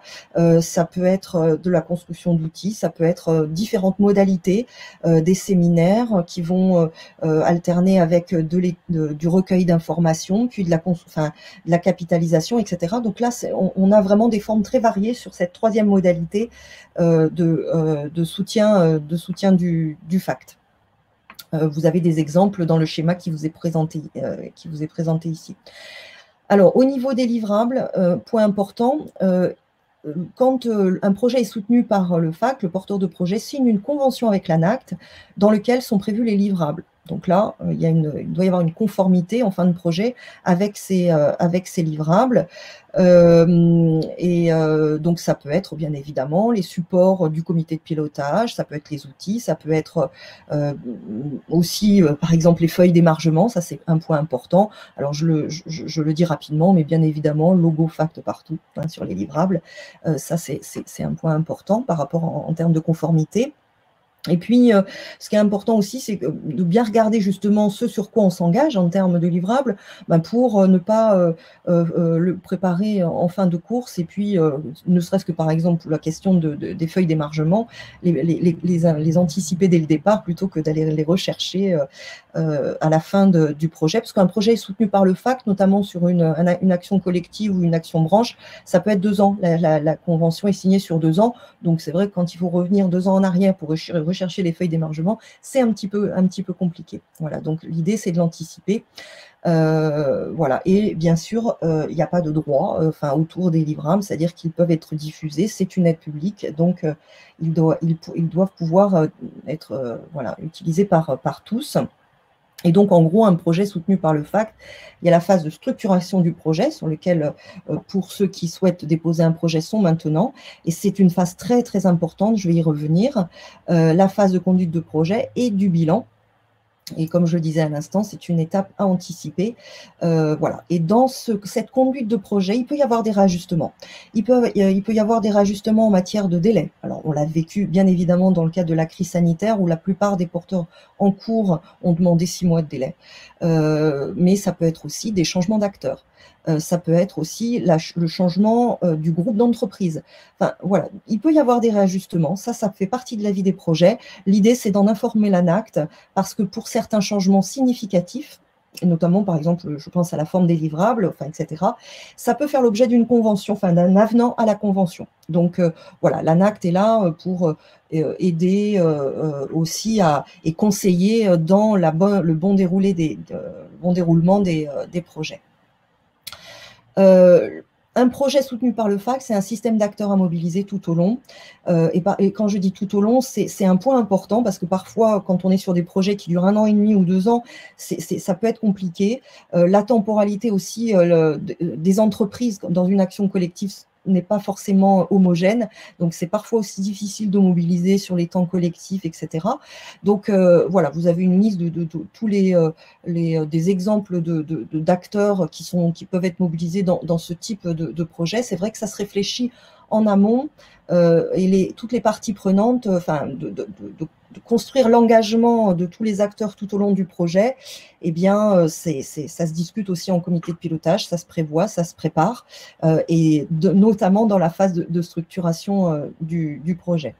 Ça peut être de la construction d'outils. Ça peut être différentes modalités, des séminaires qui vont alterner avec du recueil d'informations, puis de la capitalisation, etc. Donc là, on a vraiment des formes très variées sur cette troisième modalité de soutien du FACT. Vous avez des exemples dans le schéma qui vous est présenté ici. Alors, au niveau des livrables, point important, quand un projet est soutenu par le FACT, le porteur de projet signe une convention avec l'ANACT dans lequel sont prévus les livrables. Donc là, il doit y avoir une conformité en fin de projet avec ces livrables. Donc ça peut être bien évidemment les supports du comité de pilotage, ça peut être les outils, ça peut être aussi par exemple les feuilles d'émargement, ça c'est un point important. Alors je le dis rapidement, mais bien évidemment logo FACT partout, hein, sur les livrables, ça c'est un point important par rapport en termes de conformité. Et puis, ce qui est important aussi, c'est de bien regarder justement ce sur quoi on s'engage en termes de livrables, pour ne pas le préparer en fin de course. Et puis, ne serait-ce que par exemple pour la question des feuilles d'émargement, les anticiper dès le départ plutôt que d'aller les rechercher à la fin du projet. Parce qu'un projet est soutenu par le FACT, notamment sur une action collective ou une action branche, ça peut être 2 ans. La convention est signée sur 2 ans. Donc, c'est vrai que quand il faut revenir 2 ans en arrière pour rechercher les feuilles d'émargement, c'est un petit peu compliqué. Voilà, donc l'idée c'est de l'anticiper. Voilà, et bien sûr, il n'y a pas de droit autour des livrables, c'est-à-dire qu'ils peuvent être diffusés, c'est une aide publique, donc ils doivent pouvoir être utilisés par tous. Et donc, en gros, un projet soutenu par le FACT, il y a la phase de structuration du projet sur lequel, pour ceux qui souhaitent déposer un projet, sont maintenant. Et c'est une phase très, très importante, je vais y revenir. La phase de conduite de projet et du bilan. Et comme je le disais à l'instant, c'est une étape à anticiper. Voilà. Et dans cette conduite de projet, il peut y avoir des réajustements. Il peut y avoir des réajustements en matière de délai. Alors, on l'a vécu bien évidemment dans le cadre de la crise sanitaire où la plupart des porteurs en cours ont demandé 6 mois de délai. Mais ça peut être aussi des changements d'acteurs. Ça peut être aussi le changement du groupe d'entreprise. Enfin, voilà, il peut y avoir des réajustements. Ça fait partie de la vie des projets. L'idée, c'est d'en informer l'ANACT parce que pour certains changements significatifs, et notamment, par exemple, je pense à la forme des livrables, etc., ça peut faire l'objet d'une convention, d'un avenant à la convention. Donc, voilà, l'ANACT est là pour aider aussi et conseiller dans le bon déroulement des projets. Un projet soutenu par le FACT, c'est un système d'acteurs à mobiliser tout au long. Et quand je dis tout au long, c'est un point important parce que parfois, quand on est sur des projets qui durent 1 an et demi ou 2 ans, ça peut être compliqué. La temporalité aussi des entreprises dans une action collective n'est pas forcément homogène, donc c'est parfois aussi difficile de mobiliser sur les temps collectifs, etc. Donc voilà, vous avez une liste de tous des exemples d'acteurs qui peuvent être mobilisés dans ce type de projet. C'est vrai que ça se réfléchit en amont et toutes les parties prenantes, de construire l'engagement de tous les acteurs tout au long du projet, eh bien, ça se discute aussi en comité de pilotage, ça se prévoit, ça se prépare, et notamment dans la phase de structuration du projet.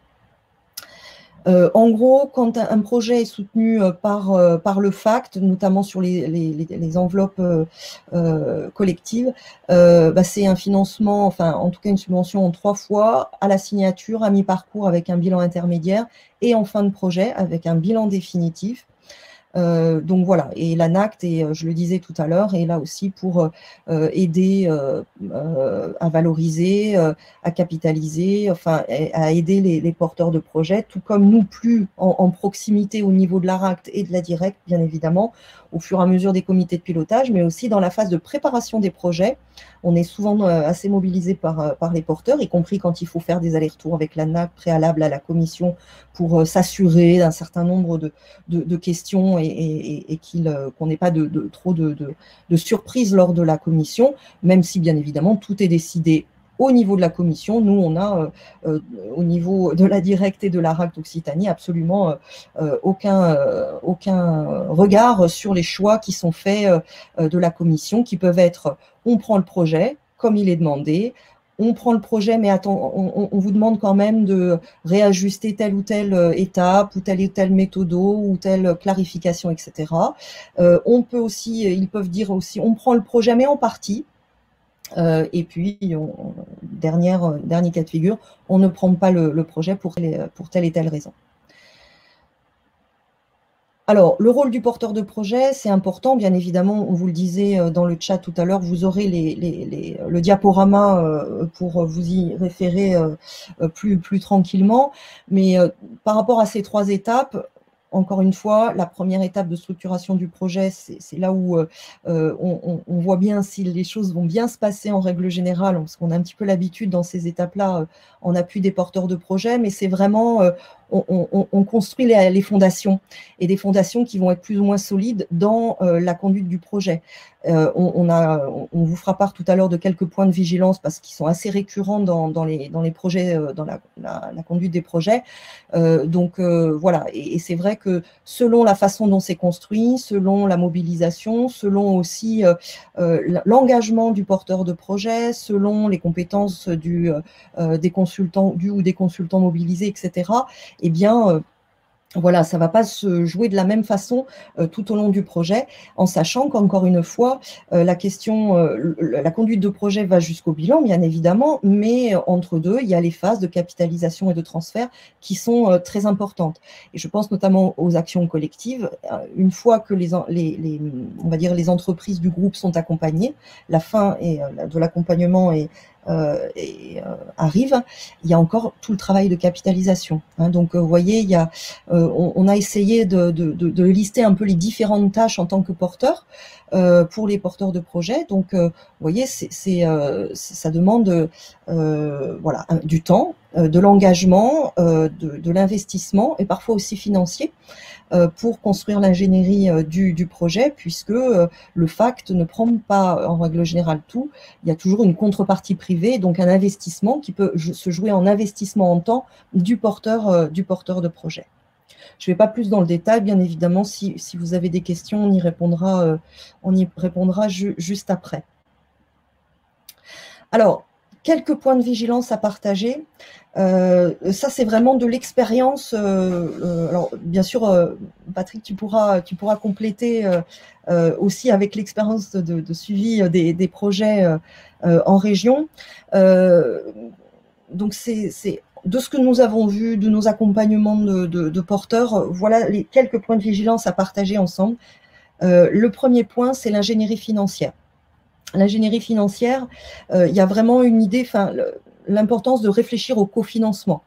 En gros, quand un projet est soutenu par le FACT, notamment sur les enveloppes collectives, c'est un financement, en tout cas une subvention en 3 fois, à la signature, à mi-parcours avec un bilan intermédiaire et en fin de projet avec un bilan définitif. Donc voilà, et l'ANACT, et je le disais tout à l'heure, est là aussi pour aider à valoriser, à capitaliser, enfin à aider les porteurs de projets, tout comme nous, plus en proximité au niveau de l'ARACT et de la DIRECT, bien évidemment, au fur et à mesure des comités de pilotage, mais aussi dans la phase de préparation des projets. On est souvent assez mobilisé par les porteurs, y compris quand il faut faire des allers-retours avec l'ANACT préalable à la commission pour s'assurer d'un certain nombre de questions et qu'on n'ait pas trop de surprises lors de la commission, même si bien évidemment tout est décidé au niveau de la commission. Nous, on a au niveau de la DIRECT et de l'ARACT Occitanie absolument aucun regard sur les choix qui sont faits de la commission, qui peuvent être: on prend le projet comme il est demandé, on prend le projet, mais attends, on vous demande quand même de réajuster telle ou telle étape, ou telle méthode, ou telle clarification, etc. On peut aussi, ils peuvent dire aussi, on prend le projet, mais en partie. Et puis, dernier cas de figure, on ne prend pas le projet pour telle et telle raison. Alors, le rôle du porteur de projet, c'est important, bien évidemment, on vous le disait dans le chat tout à l'heure, vous aurez le diaporama pour vous y référer plus tranquillement, mais par rapport à ces 3 étapes, encore une fois, la première étape de structuration du projet, c'est là où on voit bien si les choses vont bien se passer en règle générale, parce qu'on a un petit peu l'habitude dans ces étapes-là en appui des porteurs de projet, mais c'est vraiment, on construit les fondations, et des fondations qui vont être plus ou moins solides dans la conduite du projet. On vous fera part tout à l'heure de quelques points de vigilance, parce qu'ils sont assez récurrents dans les projets, dans la conduite des projets. Donc voilà, et c'est vrai que selon la façon dont c'est construit, selon la mobilisation, selon aussi l'engagement du porteur de projet, selon les compétences des consultants, ou des consultants mobilisés, etc., eh bien, voilà, ça ne va pas se jouer de la même façon tout au long du projet, en sachant qu'encore une fois, la conduite de projet va jusqu'au bilan, bien évidemment, mais entre deux, il y a les phases de capitalisation et de transfert qui sont très importantes. Et je pense notamment aux actions collectives. Une fois que on va dire les entreprises du groupe sont accompagnées, la fin de l'accompagnement arrive, il y a encore tout le travail de capitalisation. Donc, vous voyez, on a essayé de lister un peu les différentes tâches en tant que porteur pour les porteurs de projet. Donc, vous voyez, ça demande voilà, du temps, de l'engagement, de l'investissement, et parfois aussi financier, pour construire l'ingénierie du projet, puisque le FACT ne prend pas en règle générale tout. Il y a toujours une contrepartie privée, donc un investissement qui peut se jouer en investissement en temps du porteur de projet. Je ne vais pas plus dans le détail, bien évidemment, si vous avez des questions, on y répondra juste après. Alors, quelques points de vigilance à partager. Ça, c'est vraiment de l'expérience. Alors, bien sûr, Patrick, tu pourras compléter aussi avec l'expérience de suivi des projets en région. Donc, c'est de ce que nous avons vu, de nos accompagnements de porteurs, voilà les quelques points de vigilance à partager ensemble. Le premier point, c'est l'ingénierie financière. L'ingénierie financière, il y a vraiment une idée, l'importance de réfléchir au cofinancement.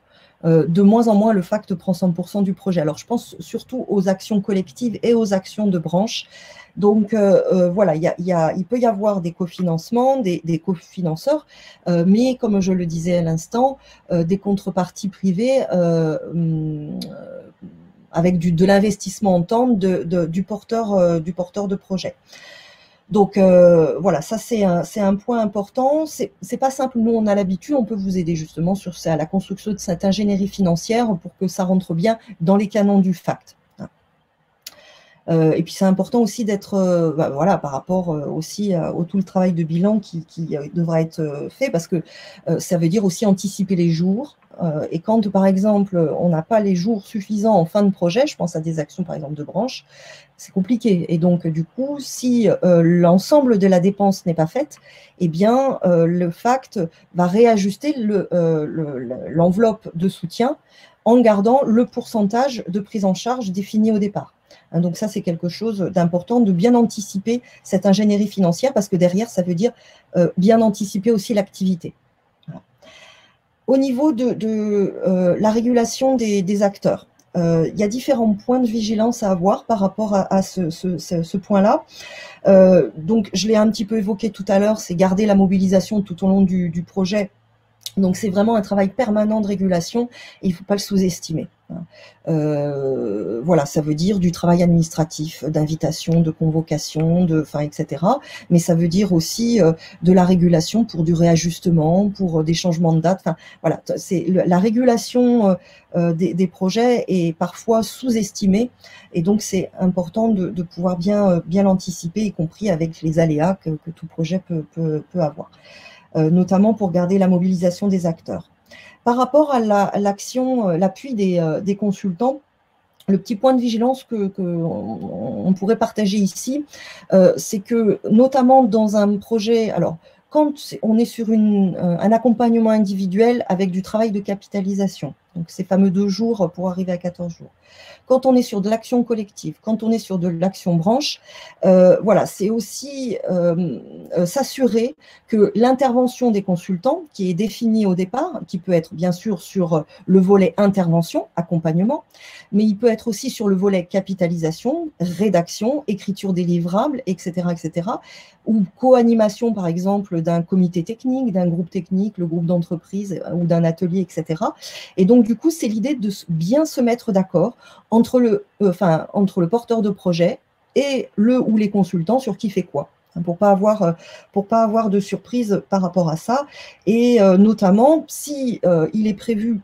De moins en moins, le FACT prend 100% du projet. Alors, je pense surtout aux actions collectives et aux actions de branche. Donc, voilà, il peut y avoir des cofinancements, des cofinanceurs, mais comme je le disais à l'instant, des contreparties privées avec de l'investissement en temps du porteur de projet. Donc, voilà, ça c'est un point important. C'est pas simple, nous on a l'habitude, on peut vous aider justement sur ça, la construction de cette ingénierie financière pour que ça rentre bien dans les canons du FACT. Et puis c'est important aussi d'être, voilà, par rapport aussi au tout le travail de bilan qui devra être fait, parce que ça veut dire aussi anticiper les jours. Et quand, par exemple, on n'a pas les jours suffisants en fin de projet, je pense à des actions, par exemple, de branche, c'est compliqué. Et donc, du coup, si l'ensemble de la dépense n'est pas faite, eh bien, le FACT va réajuster l'enveloppe de soutien en gardant le pourcentage de prise en charge défini au départ. Donc ça, c'est quelque chose d'important, de bien anticiper cette ingénierie financière, parce que derrière, ça veut dire bien anticiper aussi l'activité. Voilà. Au niveau de la régulation des acteurs, il y a différents points de vigilance à avoir par rapport à ce point-là. Donc, je l'ai un petit peu évoqué tout à l'heure, c'est garder la mobilisation tout au long du projet. Donc, c'est vraiment un travail permanent de régulation et il ne faut pas le sous-estimer. Voilà, ça veut dire du travail administratif, d'invitation, de convocation, etc. Mais ça veut dire aussi de la régulation pour du réajustement, pour des changements de date. Enfin, voilà, c'est la régulation des projets est parfois sous-estimée et donc c'est important de pouvoir bien l'anticiper, y compris avec les aléas que tout projet peut avoir. Notamment pour garder la mobilisation des acteurs. Par rapport à l'action, l'appui des consultants, le petit point de vigilance qu'on pourrait partager ici, c'est que notamment dans un projet, alors quand on est sur un accompagnement individuel avec du travail de capitalisation, donc ces fameux 2 jours pour arriver à 14 jours, quand on est sur de l'action collective, quand on est sur de l'action branche, voilà, c'est aussi s'assurer que l'intervention des consultants, qui est définie au départ, qui peut être bien sûr sur le volet intervention, accompagnement, mais il peut être aussi sur le volet capitalisation, rédaction, écriture des livrables, etc., ou co-animation, par exemple, d'un comité technique, d'un groupe technique, le groupe d'entreprise ou d'un atelier, etc. Et donc, du coup, c'est l'idée de bien se mettre d'accord entre le porteur de projet et le ou les consultants sur qui fait quoi, pour pas avoir de surprise par rapport à ça. Et notamment, si il est prévu,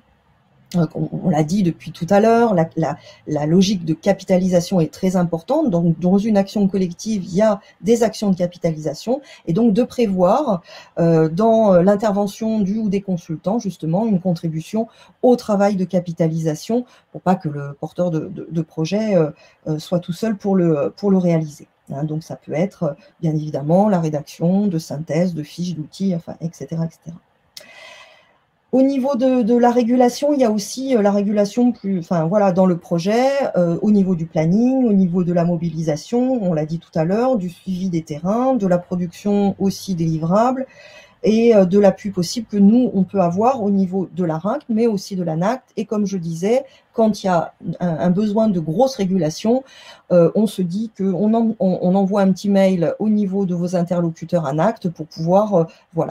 on l'a dit depuis tout à l'heure, la logique de capitalisation est très importante. Donc, dans une action collective, il y a des actions de capitalisation et donc de prévoir dans l'intervention du ou des consultants, justement, une contribution au travail de capitalisation pour pas que le porteur de projet soit tout seul pour le réaliser. Donc, ça peut être, bien évidemment, la rédaction de synthèse, de fiches, d'outils, enfin, etc., etc. Au niveau de la régulation, il y a aussi la régulation dans le projet, au niveau du planning, au niveau de la mobilisation, on l'a dit tout à l'heure, du suivi des terrains, de la production aussi des livrables et de l'appui possible que nous, on peut avoir au niveau de la RINC, mais aussi de l'ANACT. Et comme je disais, quand il y a un besoin de grosse régulation, on se dit qu'on envoie un petit mail au niveau de vos interlocuteurs ANACT pour pouvoir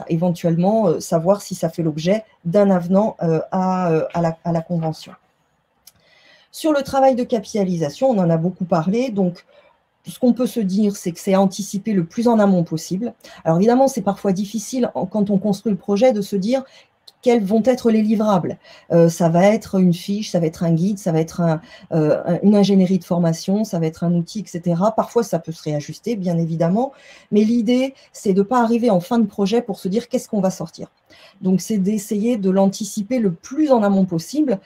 éventuellement savoir si ça fait l'objet d'un avenant à la convention. Sur le travail de capitalisation, on en a beaucoup parlé, donc ce qu'on peut se dire, c'est que c'est anticiper le plus en amont possible. Alors évidemment, c'est parfois difficile quand on construit le projet de se dire quels vont être les livrables. Ça va être une fiche, ça va être un guide, ça va être une ingénierie de formation, ça va être un outil, etc. Parfois, ça peut se réajuster, bien évidemment, mais l'idée, c'est de ne pas arriver en fin de projet pour se dire qu'est-ce qu'on va sortir. Donc, c'est d'essayer de l'anticiper le plus en amont possible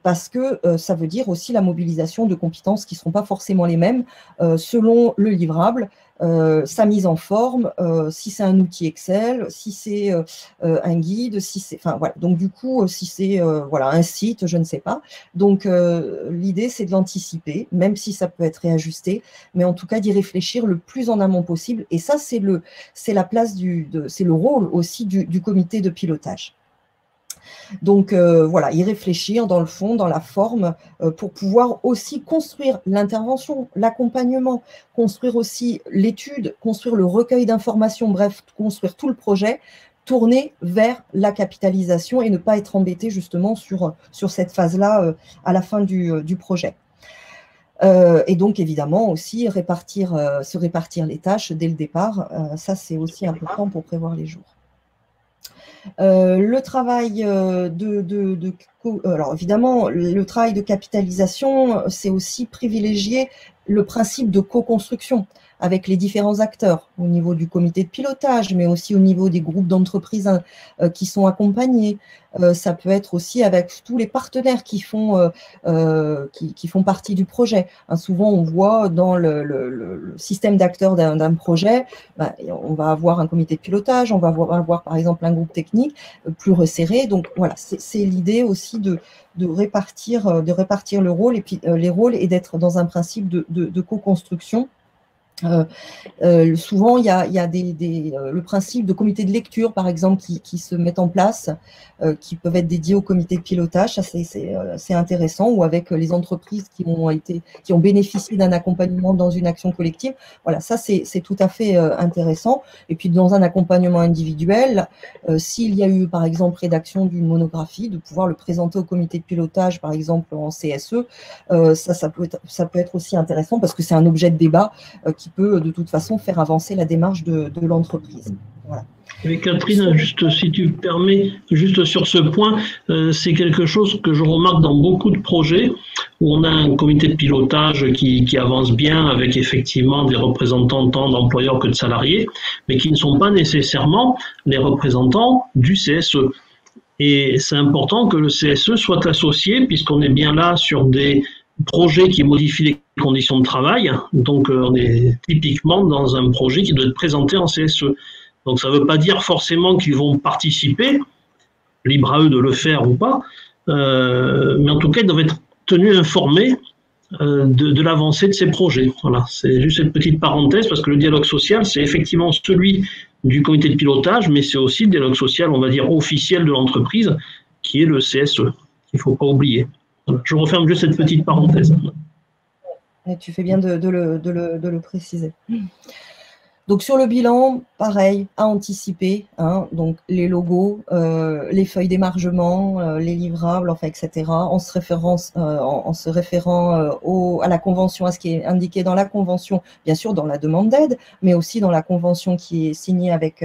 parce que ça veut dire aussi la mobilisation de compétences qui ne seront pas forcément les mêmes selon le livrable, sa mise en forme, si c'est un outil Excel, si c'est un guide, si c'est, enfin voilà. Donc du coup, si c'est un site, je ne sais pas. Donc l'idée c'est de l'anticiper, même si ça peut être réajusté, mais en tout cas d'y réfléchir le plus en amont possible. Et ça c'est la place c'est le rôle aussi du comité de pilotage. Donc y réfléchir dans le fond, dans la forme, pour pouvoir aussi construire l'intervention, l'accompagnement, construire aussi l'étude, construire le recueil d'informations, bref, construire tout le projet, tourner vers la capitalisation et ne pas être embêté justement sur cette phase-là à la fin du projet. Et donc évidemment aussi se répartir les tâches dès le départ, ça c'est aussi important pour prévoir les jours. Le travail alors évidemment, le travail de capitalisation, c'est aussi privilégier le principe de co-construction. avec les différents acteurs, au niveau du comité de pilotage, mais aussi au niveau des groupes d'entreprises qui sont accompagnés. Ça peut être aussi avec tous les partenaires qui font partie du projet. Souvent, on voit dans le système d'acteurs d'un projet, on va avoir un comité de pilotage, on va avoir par exemple un groupe technique plus resserré. Donc voilà, c'est l'idée aussi de répartir le rôle et puis les rôles et d'être dans un principe de co-construction. Souvent, il y a le principe de comité de lecture, par exemple, qui se met en place, qui peuvent être dédiés au comité de pilotage. Ça, c'est intéressant. Ou avec les entreprises qui ont bénéficié d'un accompagnement dans une action collective. Voilà, ça, c'est tout à fait intéressant. Et puis, dans un accompagnement individuel, s'il y a eu, par exemple, rédaction d'une monographie, de pouvoir le présenter au comité de pilotage, par exemple, en CSE, ça peut être aussi intéressant parce que c'est un objet de débat qui peut de toute façon faire avancer la démarche de l'entreprise. Voilà. Et Catherine, juste si tu permets, juste sur ce point, c'est quelque chose que je remarque dans beaucoup de projets où on a un comité de pilotage qui avance bien avec effectivement des représentants tant d'employeurs que de salariés, mais qui ne sont pas nécessairement les représentants du CSE. Et c'est important que le CSE soit associé puisqu'on est bien là sur des projets qui modifient les conditions de travail. Donc, on est typiquement dans un projet qui doit être présenté en CSE. Donc, ça ne veut pas dire forcément qu'ils vont participer, libre à eux de le faire ou pas, mais en tout cas, ils doivent être tenus informés de l'avancée de ces projets. Voilà, c'est juste cette petite parenthèse parce que le dialogue social, c'est effectivement celui du comité de pilotage, mais c'est aussi le dialogue social, on va dire, officiel de l'entreprise, qui est le CSE, qu'il ne faut pas oublier. Voilà. Je referme juste cette petite parenthèse. Et tu fais bien de le préciser. Donc, sur le bilan, pareil, à anticiper, donc les logos, les feuilles d'émargement, les livrables, enfin, etc., en se référant à la convention, à ce qui est indiqué dans la convention, bien sûr dans la demande d'aide, mais aussi dans la convention qui est signée avec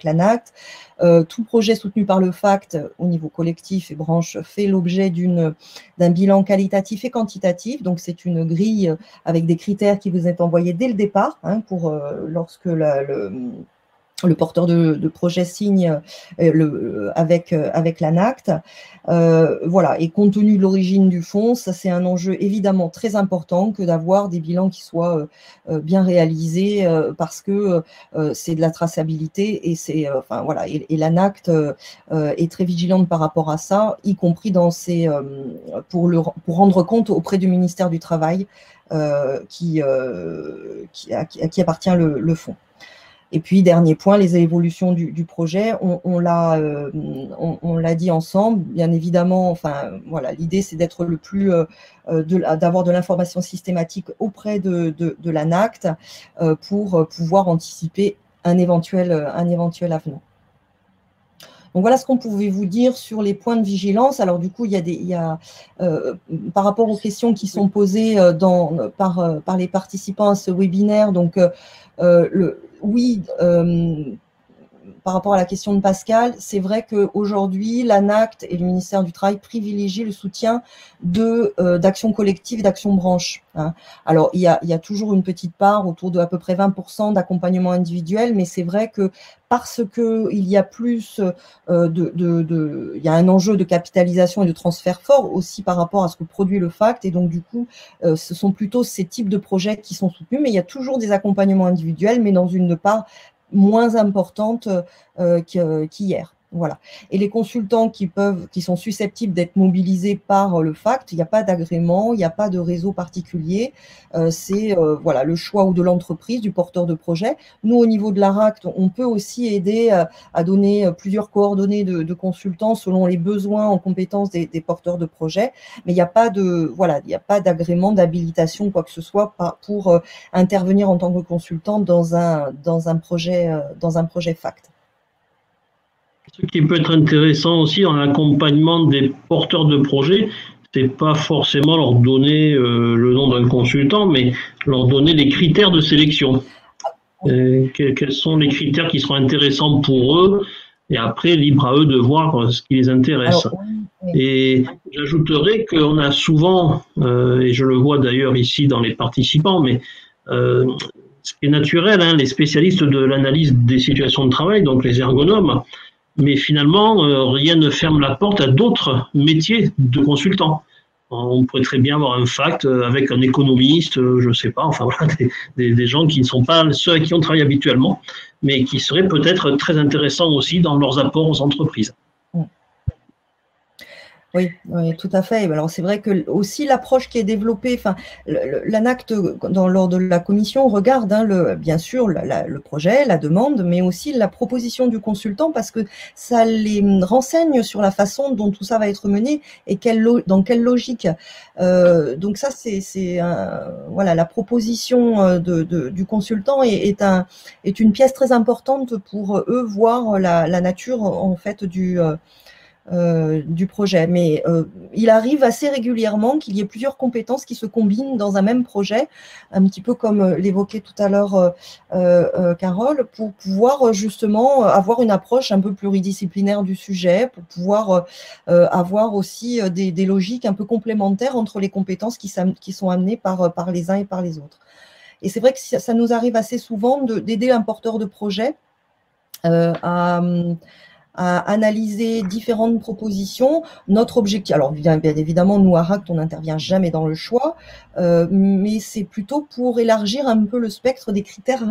l'ANACT. Tout projet soutenu par le FACT au niveau collectif et branche fait l'objet d'un bilan qualitatif et quantitatif. Donc, c'est une grille avec des critères qui vous est envoyés dès le départ pour lorsque le porteur de projet signe avec l'ANACT. Voilà. Et compte tenu de l'origine du fonds, ça c'est un enjeu évidemment très important que d'avoir des bilans qui soient bien réalisés parce que c'est de la traçabilité et c'est voilà. Et l'ANACT est très vigilante par rapport à ça, y compris dans pour rendre compte auprès du ministère du Travail à qui appartient le fonds. Et puis, dernier point, les évolutions du projet, on l'a dit ensemble, bien évidemment, voilà, l'idée c'est d'être d'avoir de l'information systématique auprès de l'ANACT pour pouvoir anticiper un éventuel avenant. Donc voilà ce qu'on pouvait vous dire sur les points de vigilance. Alors du coup, par rapport aux questions qui sont posées par les participants à ce webinaire, donc oui, par rapport à la question de Pascal, c'est vrai qu'aujourd'hui, l'ANACT et le ministère du Travail privilégient le soutien d'actions collectives et d'actions branches. Alors, il y a toujours une petite part, autour de à peu près 20% d'accompagnement individuel, mais c'est vrai que parce qu'il y a plus il y a un enjeu de capitalisation et de transfert fort aussi par rapport à ce que produit le FACT, et donc du coup, ce sont plutôt ces types de projets qui sont soutenus, mais il y a toujours des accompagnements individuels, mais dans une part moins importante qu'hier. Voilà. Et les consultants qui sont susceptibles d'être mobilisés par le FACT, il n'y a pas d'agrément, il n'y a pas de réseau particulier. C'est voilà, le choix ou de l'entreprise, du porteur de projet. Nous, au niveau de l'ARACT, on peut aussi aider à donner plusieurs coordonnées de consultants selon les besoins en compétences des porteurs de projet. Mais il n'y a pas d'agrément, d'habilitation, quoi que ce soit, pour intervenir en tant que consultant dans un projet FACT. Ce qui peut être intéressant aussi dans l'accompagnement des porteurs de projets, c'est pas forcément leur donner le nom d'un consultant, mais leur donner les critères de sélection. Quels sont les critères qui seront intéressants pour eux, et après, libre à eux de voir ce qui les intéresse. Alors, oui. Et j'ajouterais qu'on a souvent, et je le vois d'ailleurs ici dans les participants, mais ce qui est naturel, hein, les spécialistes de l'analyse des situations de travail, donc les ergonomes, mais finalement, rien ne ferme la porte à d'autres métiers de consultants. On pourrait très bien avoir un fact avec un économiste, je ne sais pas, enfin voilà, des gens qui ne sont pas ceux à qui on travaille habituellement, mais qui seraient peut-être très intéressants aussi dans leurs apports aux entreprises. Oui, oui, tout à fait. Alors c'est vrai que aussi l'approche qui est développée, enfin, l'ANACT lors de la commission regarde bien sûr le projet, la demande, mais aussi la proposition du consultant parce que ça les renseigne sur la façon dont tout ça va être mené et dans quelle logique. Donc ça c'est voilà, la proposition du consultant est une pièce très importante pour eux voir la nature en fait du projet. Mais il arrive assez régulièrement qu'il y ait plusieurs compétences qui se combinent dans un même projet, un petit peu comme l'évoquait tout à l'heure Carole, pour pouvoir justement avoir une approche un peu pluridisciplinaire du sujet, pour pouvoir avoir aussi des logiques un peu complémentaires entre les compétences qui sont amenées par les uns et par les autres. Et c'est vrai que ça nous arrive assez souvent d'aider un porteur de projet à analyser différentes propositions. Notre objectif, alors bien évidemment, nous, à RACT, on n'intervient jamais dans le choix, mais c'est plutôt pour élargir un peu le spectre des critères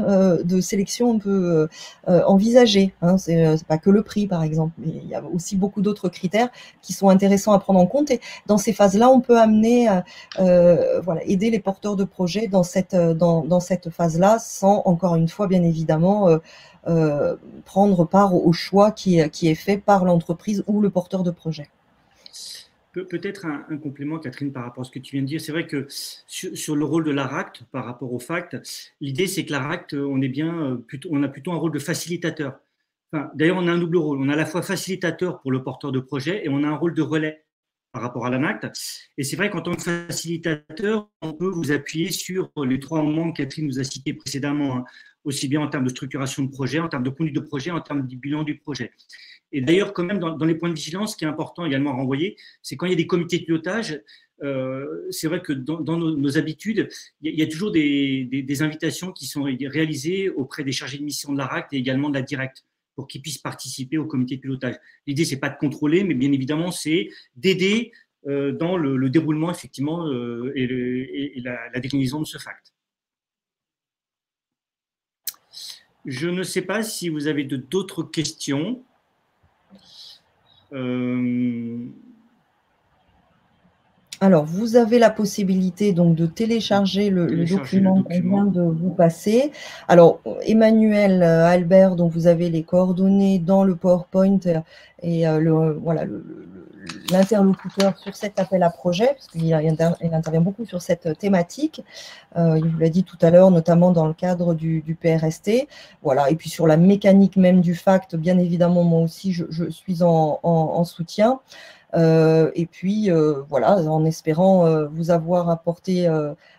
de sélection un peu envisagés. Hein. C'est pas que le prix, par exemple, mais il y a aussi beaucoup d'autres critères qui sont intéressants à prendre en compte. Et dans ces phases-là, on peut amener, voilà, aider les porteurs de projets dans cette phase-là, sans, encore une fois, bien évidemment, prendre part au choix qui est fait par l'entreprise ou le porteur de projet. Peut-être un complément, Catherine, par rapport à ce que tu viens de dire. C'est vrai que sur le rôle de l'ARACT par rapport au FACT, l'idée c'est que l'ARACT, on a plutôt un rôle de facilitateur. Enfin, d'ailleurs, on a un double rôle. On a à la fois facilitateur pour le porteur de projet et on a un rôle de relais par rapport à l'ANACT. Et c'est vrai qu'en tant que facilitateur, on peut vous appuyer sur les 3 moments que Catherine nous a cités précédemment, hein, aussi bien en termes de structuration de projet, en termes de conduite de projet, en termes du bilan du projet. Et d'ailleurs, quand même, dans les points de vigilance, ce qui est important également à renvoyer, c'est quand il y a des comités de pilotage, c'est vrai que dans nos habitudes, il y a toujours des invitations qui sont réalisées auprès des chargés de mission de l'ARACT et également de la directe pour qu'ils puissent participer au comité de pilotage. L'idée, c'est pas de contrôler, mais bien évidemment, c'est d'aider dans le déroulement, effectivement, et la déclinaison de ce FACT. Je ne sais pas si vous avez d'autres questions. Alors, vous avez la possibilité donc de télécharger le document qu'on vient de vous passer. Alors, Emmanuel, Albert, dont vous avez les coordonnées dans le PowerPoint et voilà, l'interlocuteur sur cet appel à projet, parce qu'il intervient beaucoup sur cette thématique. Il vous l'a dit tout à l'heure, notamment dans le cadre du PRST. Voilà, et puis sur la mécanique même du FACT, bien évidemment, moi aussi, je suis en soutien. Et puis, voilà, en espérant vous avoir apporté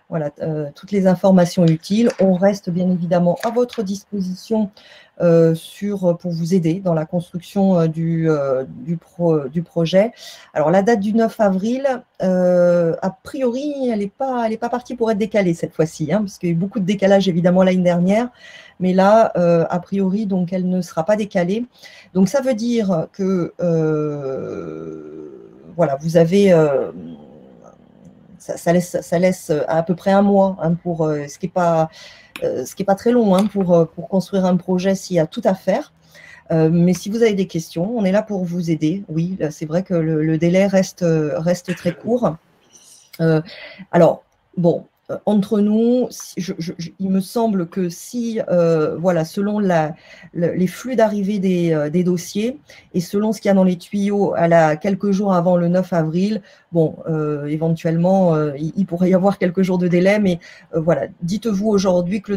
voilà, toutes les informations utiles. On reste bien évidemment à votre disposition pour vous aider dans la construction du projet. Alors, la date du 9 avril, a priori, elle n'est pas partie pour être décalée cette fois-ci, hein, parce qu'il y a eu beaucoup de décalage évidemment l'année dernière. Mais là, a priori, donc, elle ne sera pas décalée. Donc, ça veut dire que voilà, vous avez, ça laisse à peu près un mois, hein, pour ce qui est pas très long, hein, pour construire un projet s'il y a tout à faire. Mais si vous avez des questions, on est là pour vous aider. Oui, c'est vrai que le délai reste très court. Alors, bon, entre nous, il me semble que si, voilà, selon les flux d'arrivée des dossiers et selon ce qu'il y a dans les tuyaux quelques jours avant le 9 avril, bon, éventuellement, il pourrait y avoir quelques jours de délai, mais voilà, dites-vous aujourd'hui que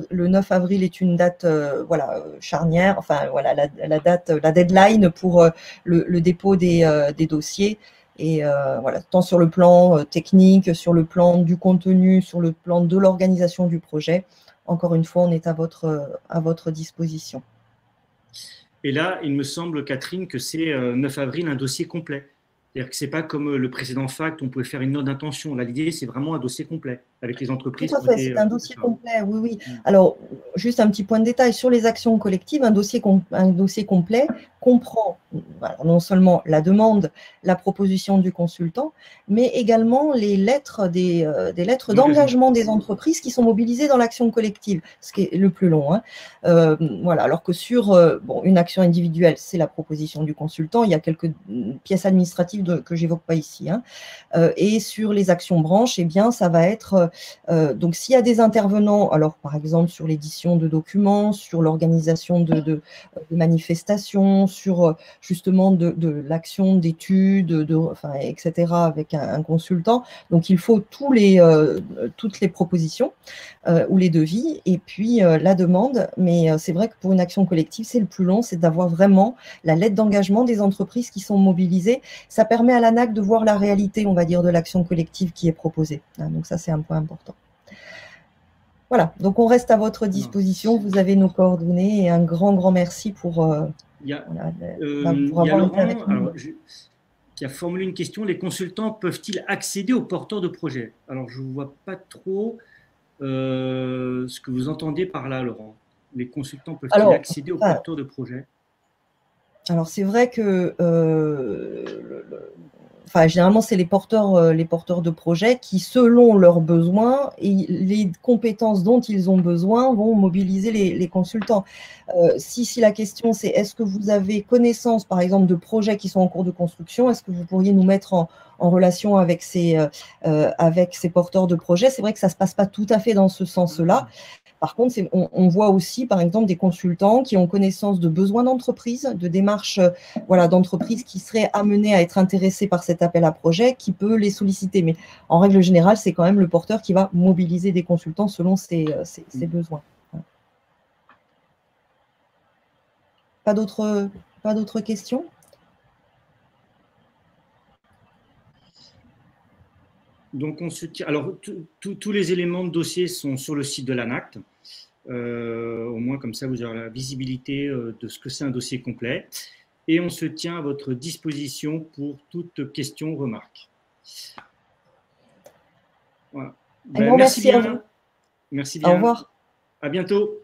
le 9 avril est une date voilà, charnière, enfin, voilà, la deadline pour le dépôt des dossiers. Et voilà, tant sur le plan technique, sur le plan du contenu, sur le plan de l'organisation du projet. Encore une fois, on est à votre disposition. Et là, il me semble, Catherine, que c'est 9 avril un dossier complet. C'est-à-dire que ce n'est pas comme le précédent FACT, on pouvait faire une note d'intention. Là, l'idée, c'est vraiment un dossier complet avec les entreprises. Tout à fait, c'est un dossier complet, oui, oui. Alors, juste un petit point de détail, sur les actions collectives, un dossier complet comprend voilà, non seulement la demande, la proposition du consultant, mais également les lettres des lettres d'engagement des entreprises qui sont mobilisées dans l'action collective, ce qui est le plus long. Hein. Voilà, alors que sur bon, une action individuelle, c'est la proposition du consultant, il y a quelques pièces administratives que je n'évoque pas ici. Hein. Et sur les actions branches, eh bien, ça va être, donc s'il y a des intervenants, alors par exemple sur l'édition de documents, sur l'organisation de manifestations, sur justement de l'action d'études, enfin, etc. avec un consultant, donc il faut toutes les propositions ou les devis, et puis la demande, mais c'est vrai que pour une action collective, c'est le plus long, c'est d'avoir vraiment la lettre d'engagement des entreprises qui sont mobilisées. Ça permet à l'ANAC de voir la réalité, on va dire, de l'action collective qui est proposée. Donc ça, c'est un point important. Voilà, donc on reste à votre disposition. Vous avez nos coordonnées et un grand merci pour avoir été avec nous. Qui a formulé une question. Les consultants peuvent-ils accéder aux porteurs de projets? Alors, je ne vois pas trop ce que vous entendez par là, Laurent. Les consultants peuvent-ils accéder aux porteurs de projets? Alors, c'est vrai que généralement, c'est les porteurs de projets qui, selon leurs besoins et les compétences dont ils ont besoin, vont mobiliser les consultants. Si la question, c'est est-ce que vous avez connaissance, par exemple, de projets qui sont en cours de construction, est-ce que vous pourriez nous mettre en relation avec ces porteurs de projets? C'est vrai que ça ne se passe pas tout à fait dans ce sens-là. Par contre, on voit aussi, par exemple, des consultants qui ont connaissance de besoins d'entreprise, de démarches d'entreprises qui seraient amenées à être intéressées par cet appel à projet, qui peut les solliciter. Mais en règle générale, c'est quand même le porteur qui va mobiliser des consultants selon ses besoins. Pas d'autres questions? Donc, on se tient. Alors, tous les éléments de dossier sont sur le site de l'ANACT. Au moins, comme ça, vous aurez la visibilité de ce que c'est un dossier complet. Et on se tient à votre disposition pour toute question ou remarque. Voilà. Merci bien. Merci bien. Au revoir. À bientôt.